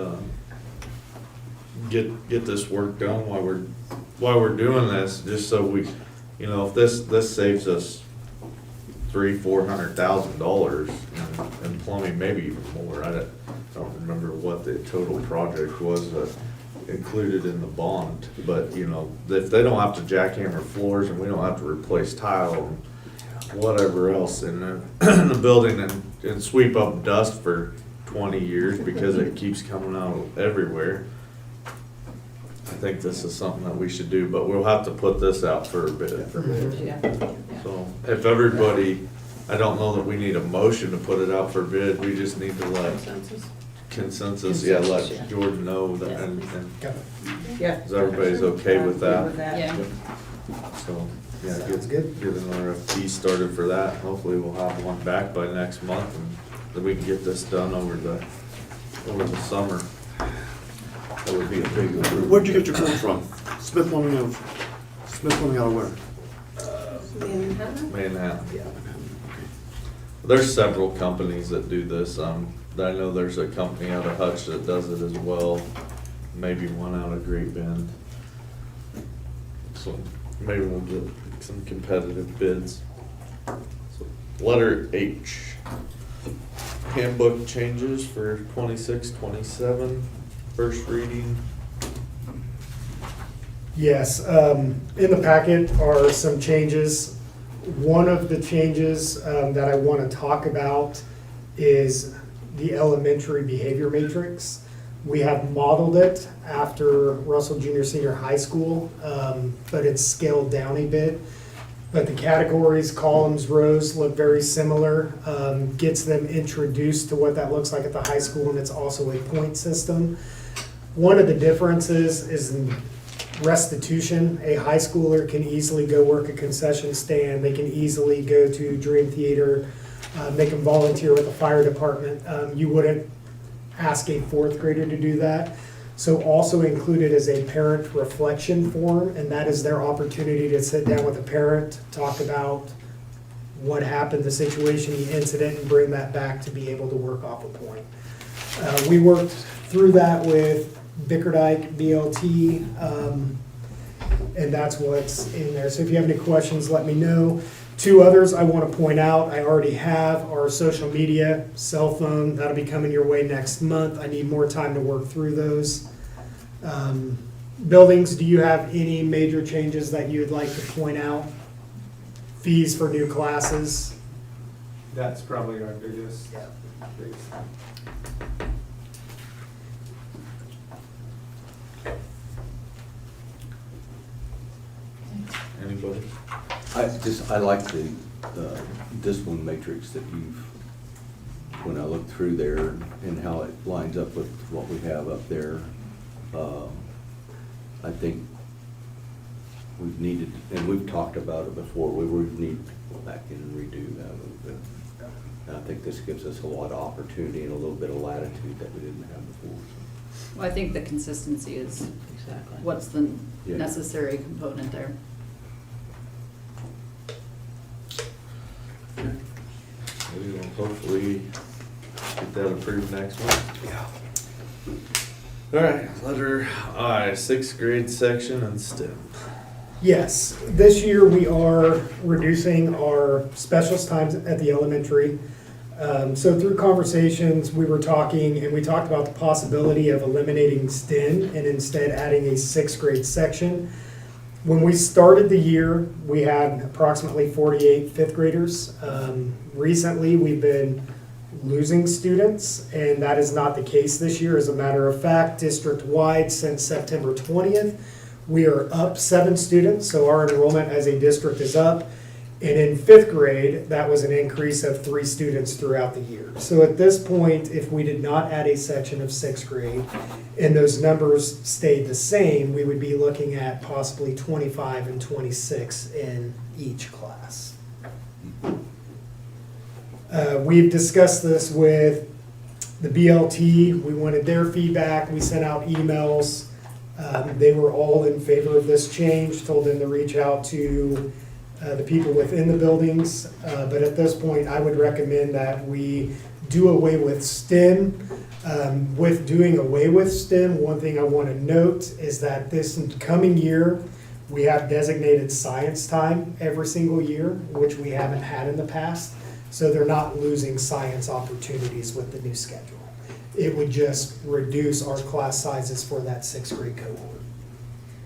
get this work done while we're doing this, just so we, you know, if this saves us $300,000-$400,000 in plumbing, maybe even more. I don't remember what the total project was included in the bond, but you know, if they don't have to jackhammer floors and we don't have to replace tile and whatever else in the building and sweep up dust for 20 years because it keeps coming out everywhere, I think this is something that we should do, but we'll have to put this out for a bid. Yeah. So if everybody, I don't know that we need a motion to put it out for bid, we just need to let consensus, yeah, let Jordan know that, and Yeah. is everybody's okay with that? Yeah. So, yeah, Sounds good. get an RFP started for that, hopefully we'll have one back by next month, and then we can get this done over the summer. That would be a big improvement. Where'd you get your quote from? Smith Plumbing out of where? Manhattan. There's several companies that do this. I know there's a company out of Hutch that does it as well. Maybe one out of Great Bend. So maybe we'll get some competitive bids. So, letter H. Handbook changes for 26-27. First reading. Yes, in the packet are some changes. One of the changes that I want to talk about is the elementary behavior matrix. We have modeled it after Russell Junior Senior High School, but it's scaled down a bit. But the categories, columns, rows look very similar. Gets them introduced to what that looks like at the high school, and it's also a point system. One of the differences is in restitution. A high schooler can easily go work a concession stand. They can easily go to Dream Theater. They can volunteer with the fire department. You wouldn't ask a fourth grader to do that. So also included is a parent reflection form, and that is their opportunity to sit down with a parent, talk about what happened, the situation, the incident, and bring that back to be able to work off a point. We worked through that with Bickerdike, BLT, and that's what's in there. So if you have any questions, let me know. Two others I want to point out, I already have our social media, cell phone, that'll be coming your way next month. I need more time to work through those. Buildings, do you have any major changes that you would like to point out? Fees for new classes? That's probably our biggest. Anybody? I like the discipline matrix that when I look through there and how it lines up with what we have up there. I think we've needed, and we've talked about it before, we need to go back in and redo that a little bit. And I think this gives us a lot of opportunity and a little bit of latitude that we didn't have before. Well, I think the consistency is what's the Yeah. necessary component there. We will hopefully get that approved next month. Yeah. All right, letter I, 6th grade section and STEM. Yes, this year we are reducing our specialist times at the elementary. So through conversations, we were talking, and we talked about the possibility of eliminating STEM and instead adding a 6th grade section. When we started the year, we had approximately 48 fifth graders. Recently, we've been losing students, and that is not the case this year. As a matter of fact, district-wide since September 20th, we are up 7 students, so our enrollment as a district is up. And in 5th grade, that was an increase of 3 students throughout the year. So at this point, if we did not add a section of 6th grade and those numbers stayed the same, we would be looking at possibly 25 and 26 in each class. We've discussed this with the BLT. We wanted their feedback. We sent out emails. They were all in favor of this change, told them to reach out to the people within the buildings. But at this point, I would recommend that we do away with STEM With doing away with STEM, one thing I want to note is that this coming year, we have designated science time every single year, which we haven't had in the past. So they're not losing science opportunities with the new schedule. It would just reduce our class sizes for that 6th grade cohort.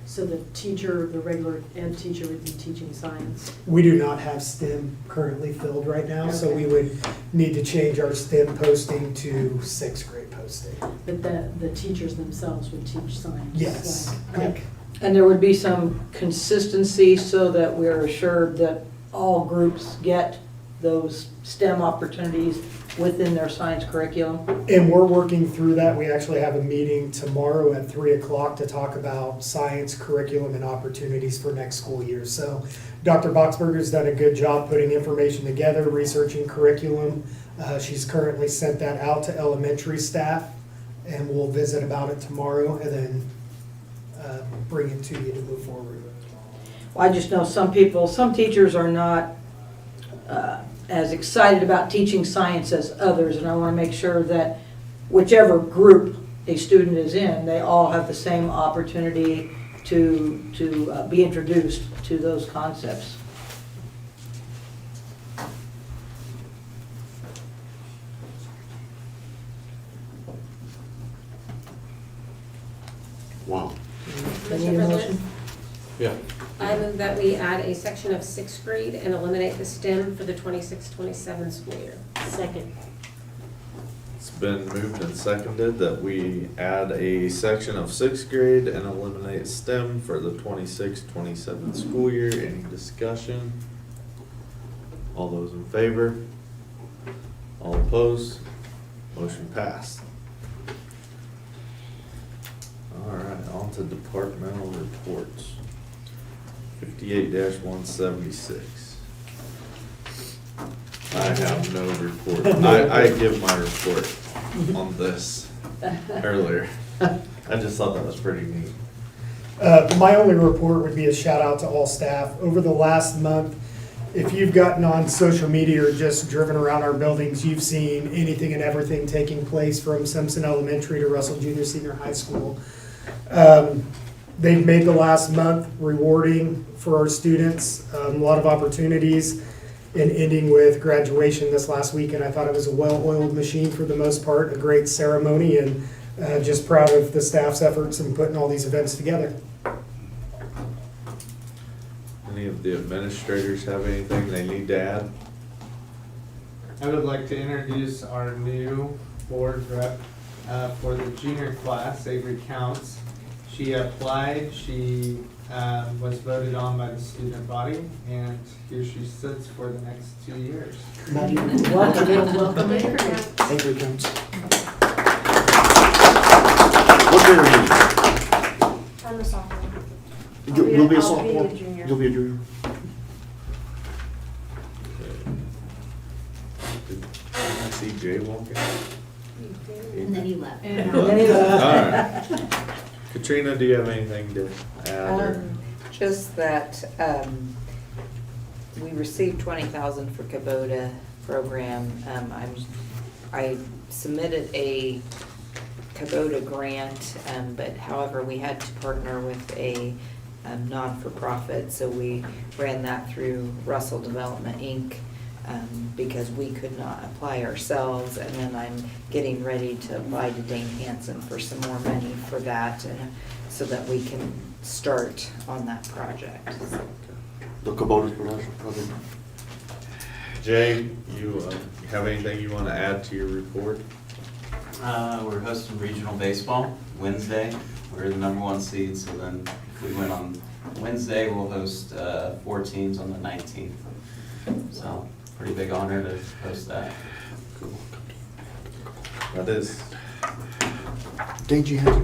So the teacher, the regular ed teacher would be teaching science? We do not have STEM currently filled right now, so we would need to change our STEM posting to 6th grade posting. But the teachers themselves would teach science? Yes. Like, and there would be some consistency so that we're assured that all groups get those STEM opportunities within their science curriculum? And we're working through that. We actually have a meeting tomorrow at 3 o'clock to talk about science curriculum and opportunities for next school year. So Dr. Boxberger's done a good job putting information together, researching curriculum. She's currently sent that out to elementary staff, and we'll visit about it tomorrow and then bring it to you to move forward. Well, I just know some teachers are not as excited about teaching science as others, and I want to make sure that whichever group a student is in, they all have the same opportunity to be introduced to those concepts. Wow. I need a motion? Yeah. I move that we add a section of 6th grade and eliminate the STEM for the 26-27 school year. Second. It's been moved and seconded that we add a section of 6th grade and eliminate STEM for the 26-27 school year. Any discussion? All those in favor? All opposed? Motion passed. All right, on to departmental reports. 58-176. I have no report. I give my report on this earlier. I just thought that was pretty neat. My only report would be a shout out to all staff. Over the last month, if you've gotten on social media or just driven around our buildings, you've seen anything and everything taking place from Simpson Elementary to Russell Junior Senior High School. They've made the last month rewarding for our students, a lot of opportunities, and ending with graduation this last weekend. I thought it was a well-oiled machine for the most part, a great ceremony, and just proud of the staff's efforts in putting all these events together. Any of the administrators have anything they need to add? I would like to introduce our new board rep for the junior class, Avery Counts. She applied, she was voted on by the student body, and here she sits for the next 2 years. Welcome, Avery. Avery Counts. What grade are you? I'm a sophomore. You'll be a I'll sophomore? be a junior. You'll be a junior. Did I see Jay walking? And then he left. And then he left. All right. Katrina, do you have anything to add? Or? Just that, we received 20,000 for Kubota program. I submitted a Kubota grant, but however, we had to partner with a non-for-profit, so we ran that through Russell Development, Inc., because we could not apply ourselves, and then I'm getting ready to apply to Dane Hansen for some more money for that, so that we can start on that project. The Kubota production project. Jay, you have anything you want to add to your report? We're hosting regional baseball Wednesday. We're the #1 seed, so then if we win on Wednesday, we'll host 4 teams on the 19th. So pretty big honor to host that. Cool. That is.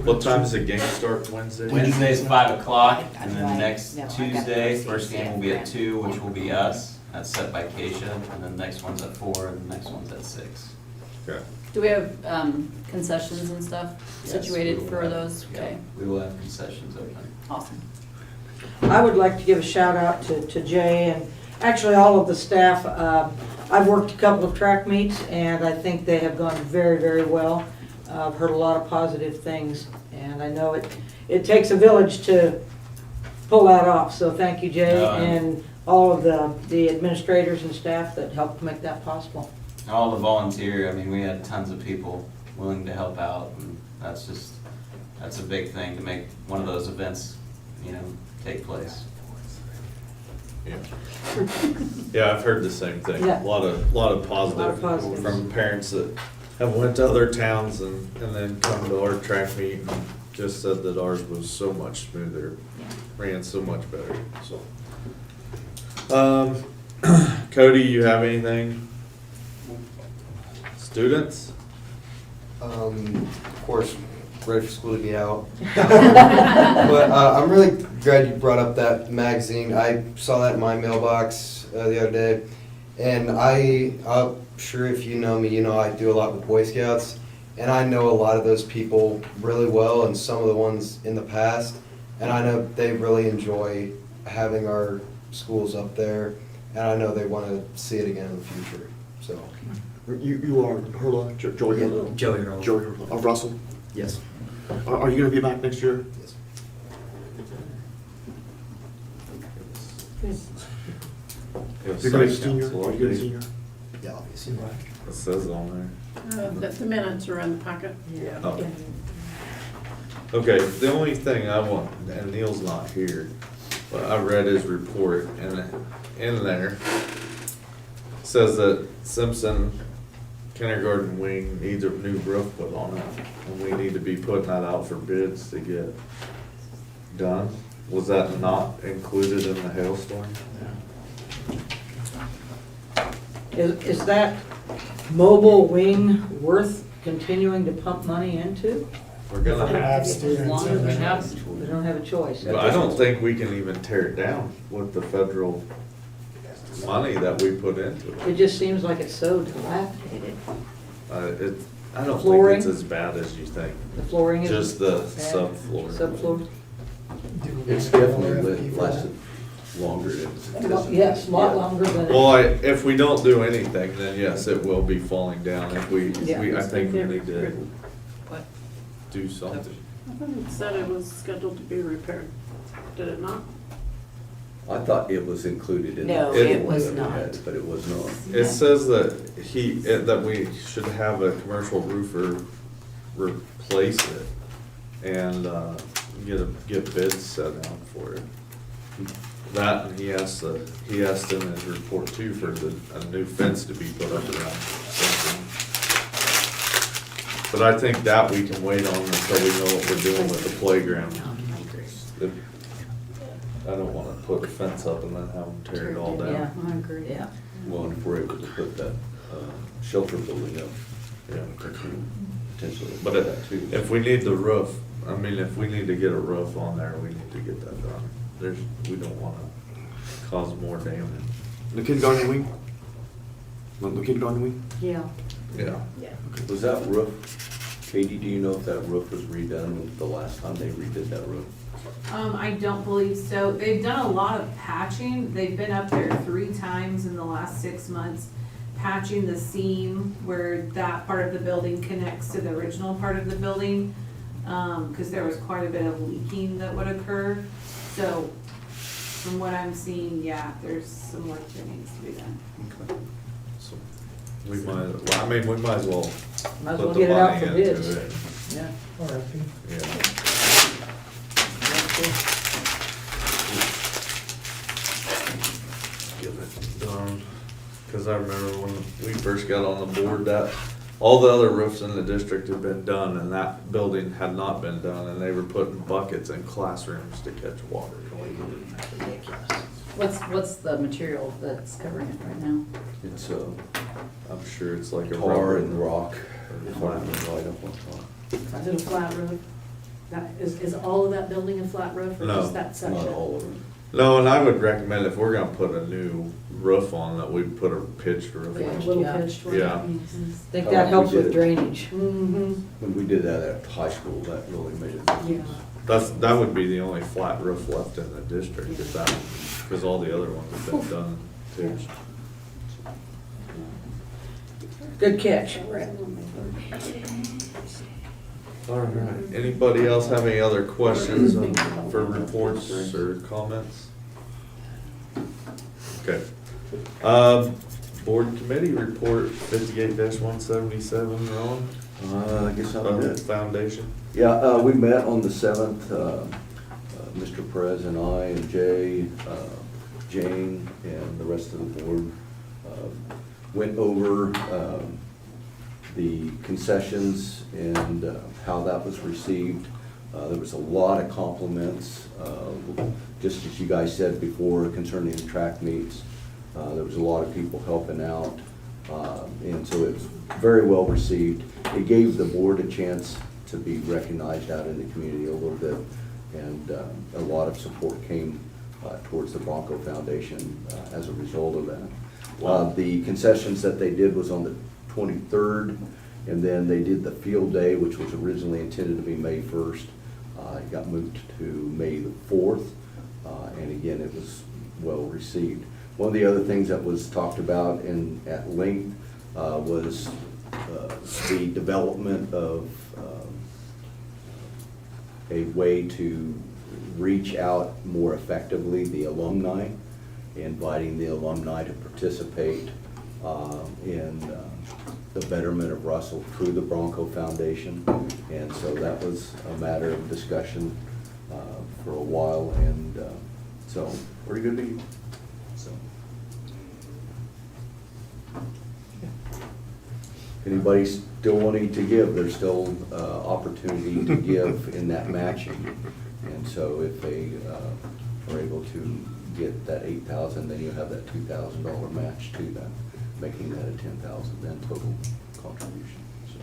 What time does the game start Wednesday? Wednesday's 5 o'clock, and then next No, I got Tuesday, the first game will be at 2, which will be us. That's set by Keisha, and then the next one's at 4, and the next one's at 6. Okay. Do we have concessions and stuff Yes, situated we will for have- those? yeah, Okay, we will have concessions open. awesome. I would like to give a shout out to Jay and actually all of the staff. I've worked a couple of track meets and I think they have gone very, very well. I've heard a lot of positive things, and I know it takes a village to pull that off. So thank you, Jay, and all of the administrators and staff that helped make that possible. All the volunteer, I mean, we had tons of people willing to help out, and that's a big thing to make one of those events, take place. Yeah, I've heard the same thing. Yeah. A lot of positive positives. from parents that have went to other towns and then come to our track meet and just said that ours was so much smoother, ran so much better, so. Cody, you have anything? Students? Of course, ready for school to be out. But I'm really glad you brought up that magazine. I saw that in my mailbox the other day, and I'm sure if you know me, you know I do a lot with Boy Scouts, and I know a lot of those people really well, and some of the ones in the past, and I know they really enjoy having our schools up there, and I know they want to see it again in the future. So. You are Hurla, Joey Hurla? Joey Hurla. Joey Hurla, of Russell? Yes. Are you gonna be back next year? Yes. You're gonna be a senior? Are you gonna be a senior? Yeah, I'll be a senior. It says on The minutes are in the packet. there. Oh. Okay, the only thing I want, and Neil's not here, but I read his report, and in there says that Simpson Kindergarten Wing needs a new roof put on it, and we need to be putting that out for bids to get done. Was that not included in the hailstorm? Is that mobile wing worth continuing to pump money into? We're gonna have students in there. We don't have a choice. But I don't think we can even tear it down with the federal money that we put into it. It just seems like it's so dilapidated. I don't think Flooring? it's as bad as you think. The flooring is Just the bad. subfloor. Subfloor? It's definitely lasted longer than anticipated. Yes, a lot longer than. Well, if we don't do anything, then yes, it will be falling down. If Yeah. I think we need to do something. I thought it said it was scheduled to be repaired. Did it not? I thought it was included in. No, the it was that we not. had, But it was not. It says that that we should have a commercial roofer replace it and get bids set out for it. That, and he asked in his report too for a new fence to be put up around something. But I think that we can wait on until we know what we're doing with the playground. I don't wanna put a fence up and then have them tear it all down. Yeah, I agree. Yeah. Well, and if we're able to put that shelter building up, Yeah. potentially. But if we need the roof, if we need to get a roof on there, we need to get that done. We don't wanna cause more damage. The kindergarten wing? The kindergarten wing? Yeah. Yeah. Was that roof, Katie, do you know if that roof was redone the last time they redid that roof? I don't believe so. They've done a lot of patching. They've been up there 3 times in the last 6 months, patching the seam where that part of the building connects to the original part of the building. Cause there was quite a bit of leaking that would occur. So from what I'm seeing, yeah, there's some work that needs to be done. Okay. So we might as well Might as put well the get it out money for into bids. it. Yeah. Yeah. Get it done, cause I remember when we first got on the board that all the other roofs in the district had been done and that building had not been done and they were putting buckets in classrooms to catch water. What's the material that's covering it right now? It's I'm sure it's like a tar rubber and rock. or Flat flat. right up on top. Is it a flat roof? Is all of that building a flat roof or No, just that section? Not all of them. No, and I would recommend if we're gonna put a new roof on, that we put a pitched roof Like a on. little Yeah. pitched roof? Yeah. I think that helps with drainage. When we did that at high school, that really made a difference. That would be the only flat roof left in the district, if that, cause all the other ones have been done too. Good catch. All right. Anybody else have any other questions for reports or comments? Okay. Board committee report 58-177, Ron? I guess I'm good. Foundation. Yeah, we met on the 7th, Mr. Perez and I and Jay, Jane, and the rest of the board went over the concessions and how that was received. There was a lot of compliments, just as you guys said before concerning the track meets. There was a lot of people helping out, and so it was very well received. It gave the board a chance to be recognized out in the community a little bit, and a lot of support came towards the Bronco Foundation as a result of that. The concessions that they did was on the 23rd, and then they did the field day, which was originally intended to be May 1st. It got moved to May the 4th, and again, it was well received. One of the other things that was talked about at length was the development of a way to reach out more effectively the alumni, inviting the alumni to participate in the betterment of Russell through the Bronco Foundation. And so that was a matter of discussion for a while, and so pretty good meeting. So, if anybody's still wanting to give, there's still opportunity to give in that matching. And so if they are able to get that $8,000, then you have that $2,000 match to them, making that a $10,000 then total contribution. So,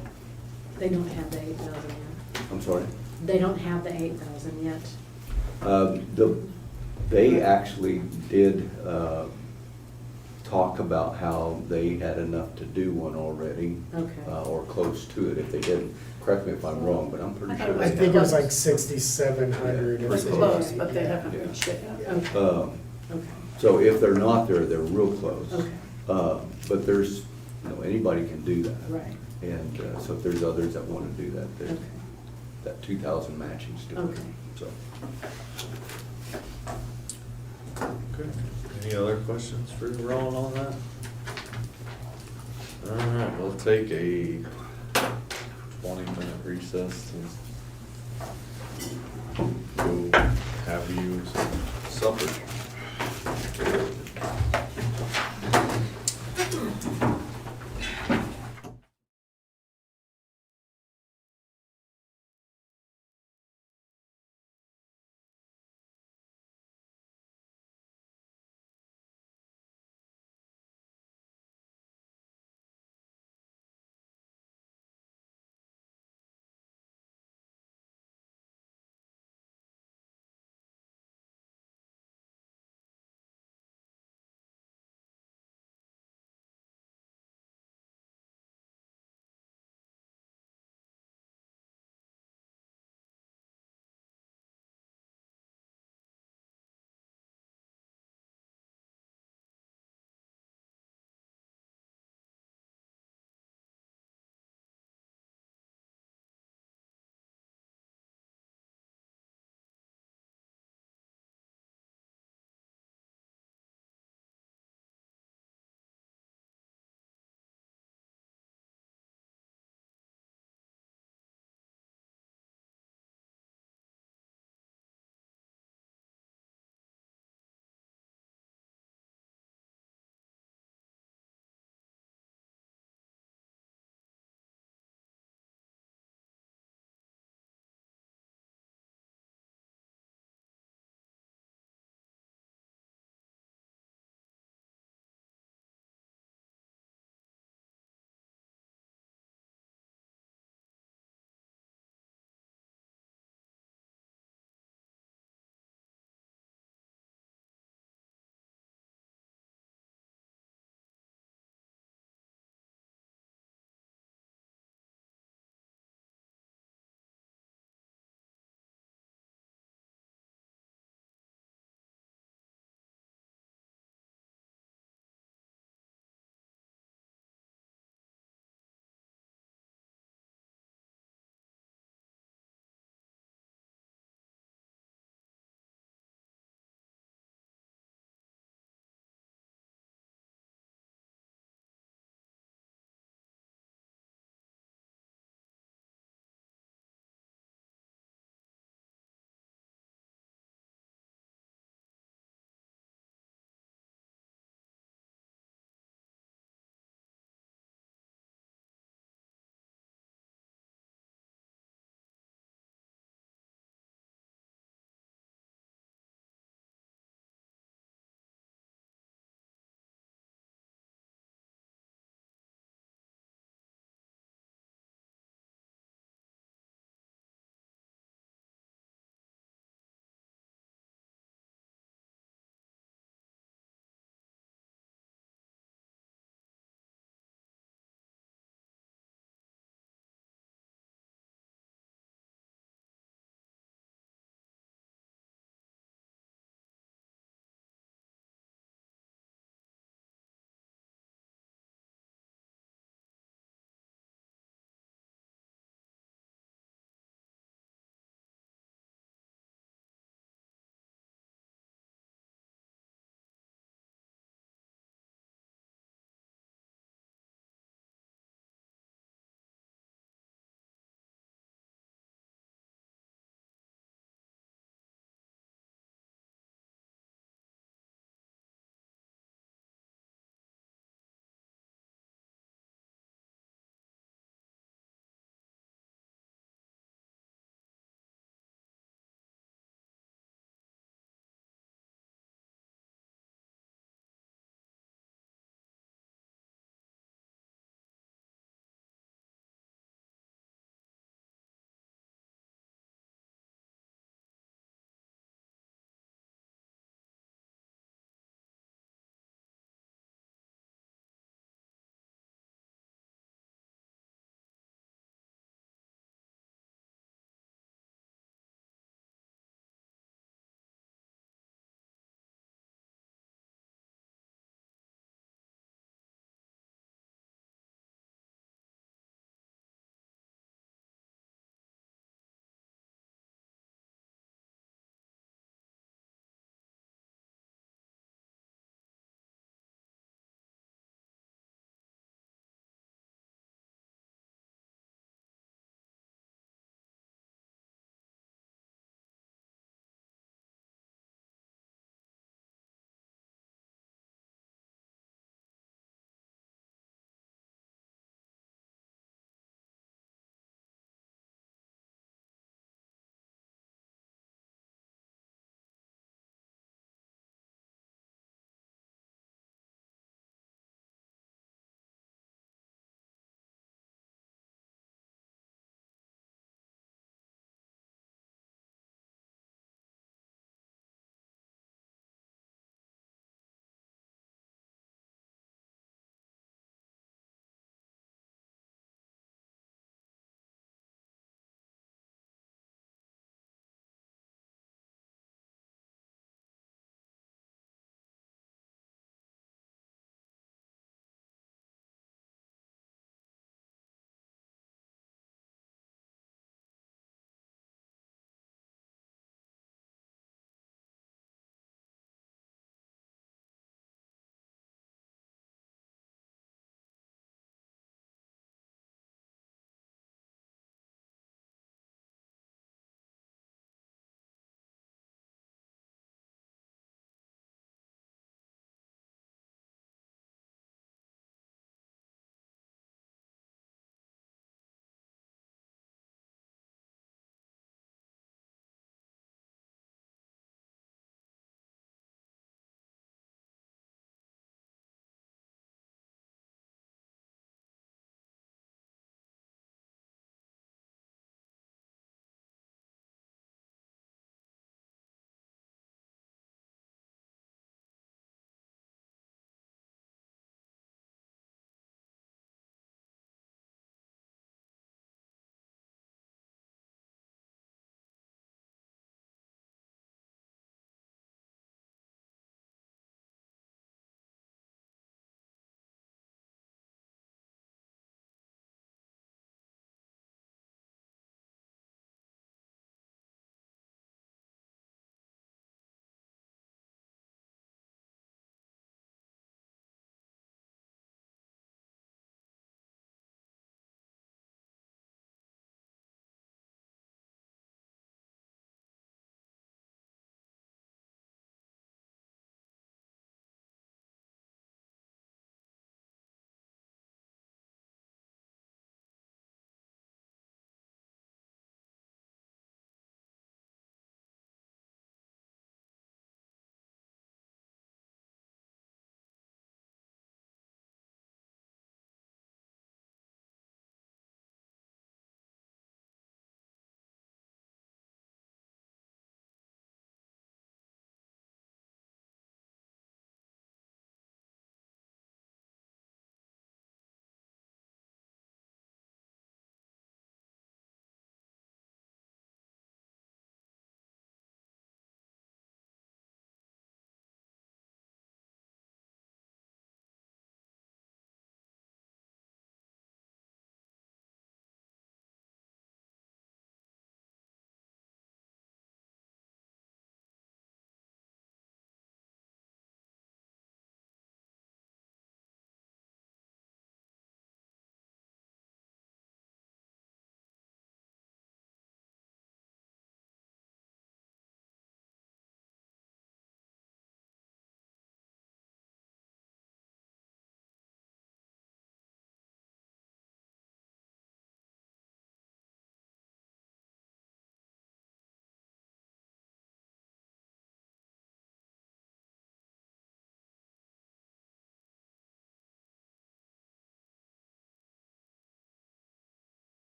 They don't have the 8,000 yet. I'm sorry? They don't have the 8,000 yet. They actually did talk about how they had enough to do one already. Okay. Or close to it if they didn't. Correct me if I'm wrong, but I'm pretty sure. I think it was like 6,700 or Pretty something. close, but they haven't reached it yet. Okay. Okay. So if they're not there, they're real close. Okay. But there's, anybody can do that. Right. And so if there's others that want to do that, there's Okay. that 2,000 matching still. Okay. So. Okay. Any other questions for Ron on that? All right, we'll take a 20-minute recess to go have you some supper.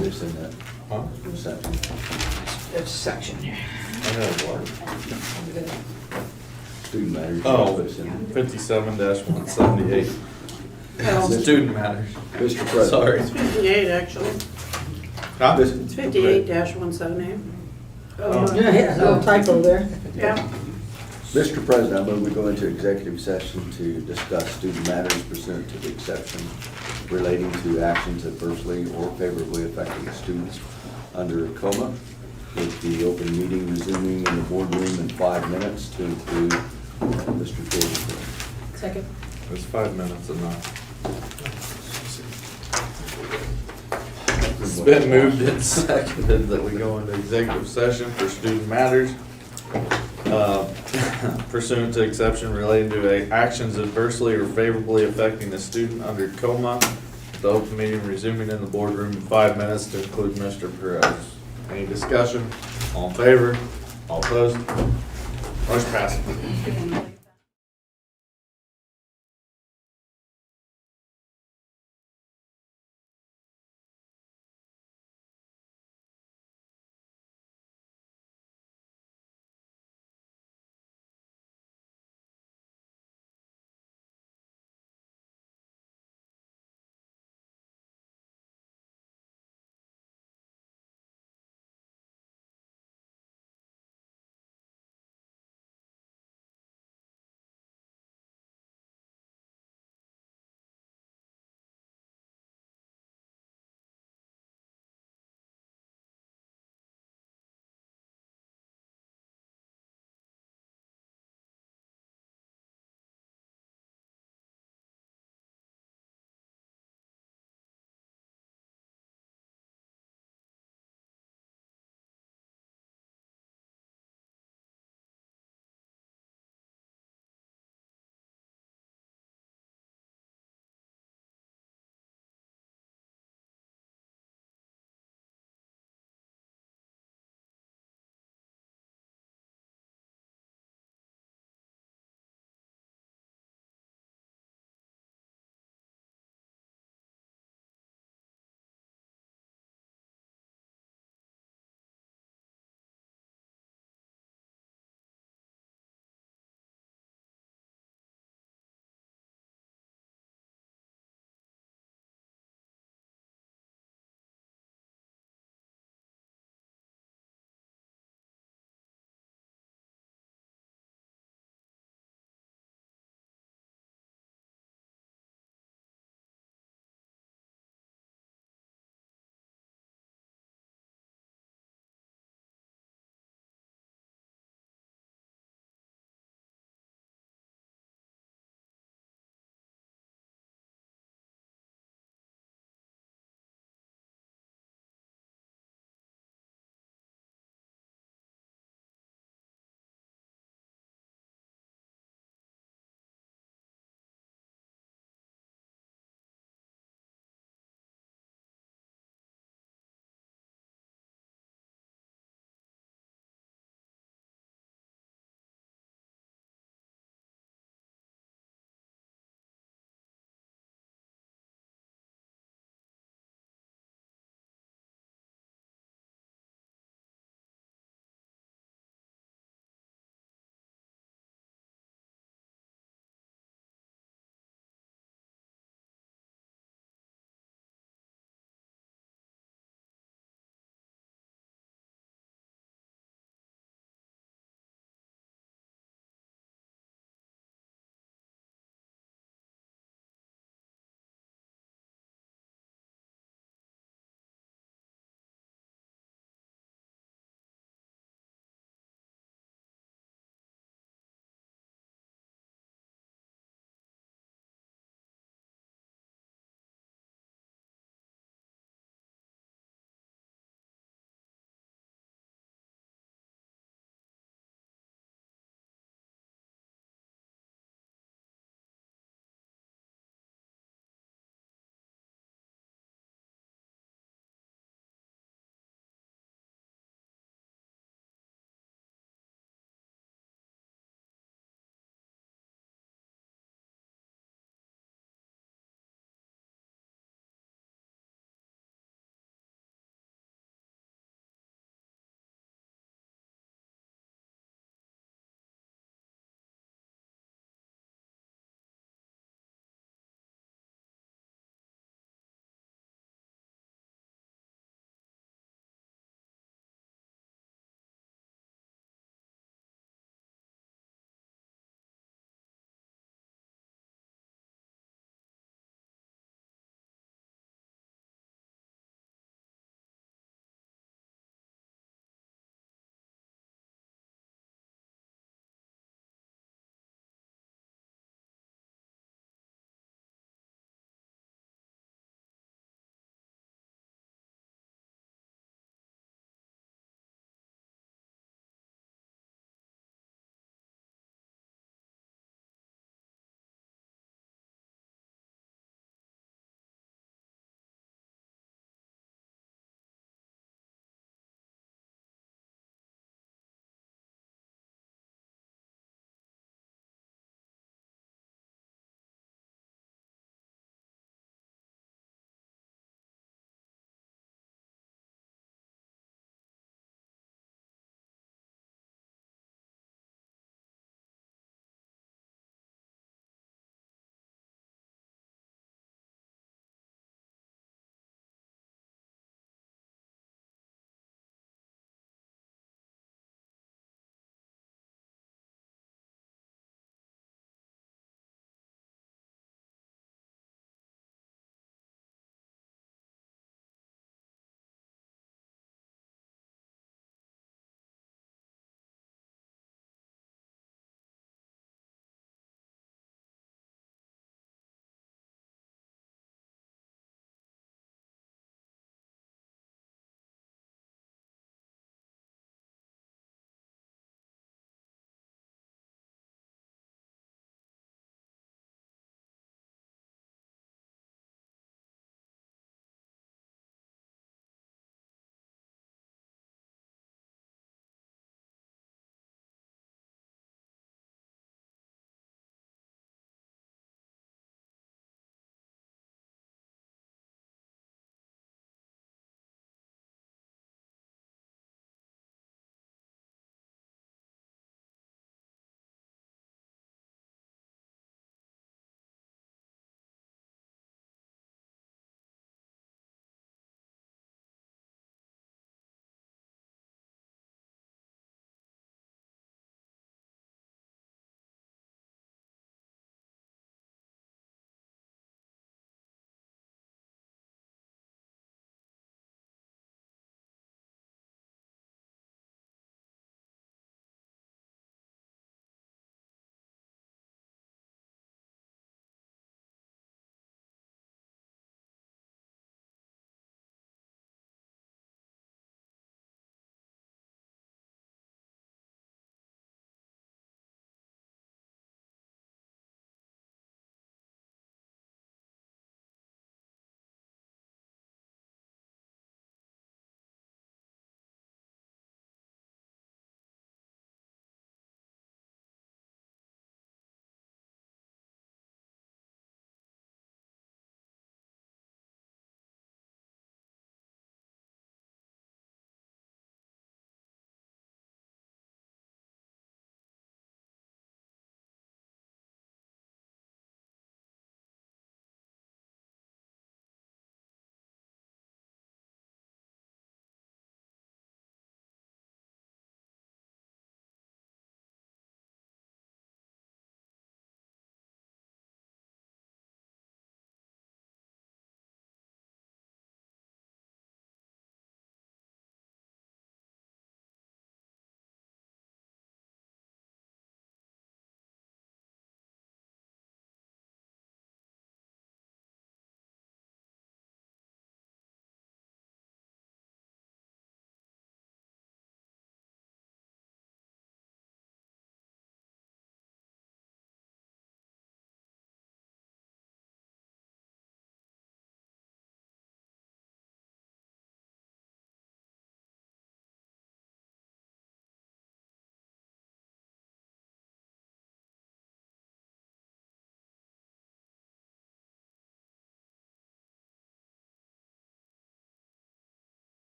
this in that section. It's section. I know what. Student matters. Oh, Put this in. 57-178. Student matters. Mr. President. Sorry. It's 58, actually. Huh? It's 58-178. Oh, yeah, no typo there. Yeah. Mr. President, I move we go into executive session to discuss student matters pursuant to the exception relating to actions adversely or favorably affecting students under coma, with the open meeting resuming in the boardroom in 5 minutes to include Mr. Jordan. Second. It's 5 minutes enough. It's been moved and seconded that we go into executive session for student matters pursuant to exception relating to actions adversely or favorably affecting the student under coma. The open meeting resuming in the boardroom in 5 minutes to include Mr. Perez. Any discussion? All in favor? All opposed? Motion passes.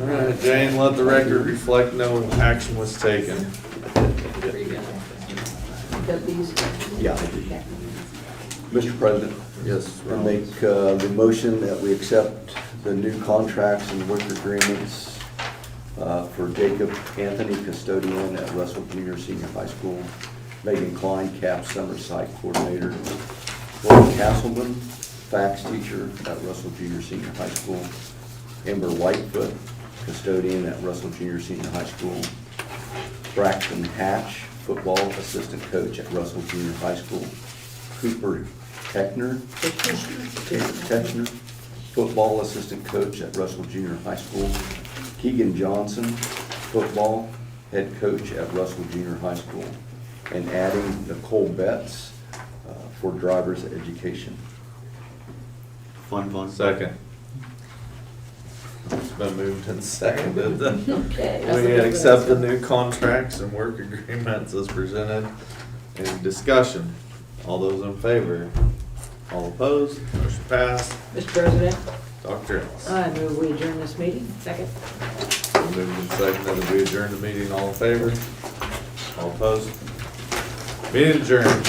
All right, Jane, let the record reflect no action was taken. Got these? Yeah, I do. Mr. President? Yes. I make the motion that we accept the new contracts and work agreements for Jacob Anthony, custodian at Russell Junior Senior High School, Megan Klein, CAP Summer Site Coordinator, Lauren Castleman, fax teacher at Russell Junior Senior High School, Amber Whitefoot, custodian at Russell Junior Senior High School, Braxton Hatch, football assistant coach at Russell Junior High School, Cooper Techner, football assistant coach at Russell Junior High School, Keegan Johnson, football head coach at Russell Junior High School, and adding Nicole Betts for driver's education. Fun. Second. It's been moved and seconded. Okay. We accept the new contracts and work agreements as presented. Any discussion? All those in favor? All opposed? Motion passed. Mr. President, Dr. Ennis. I move we adjourn this meeting. Second. Moved and seconded. We adjourn the meeting. All in favor? All opposed? Meeting adjourned.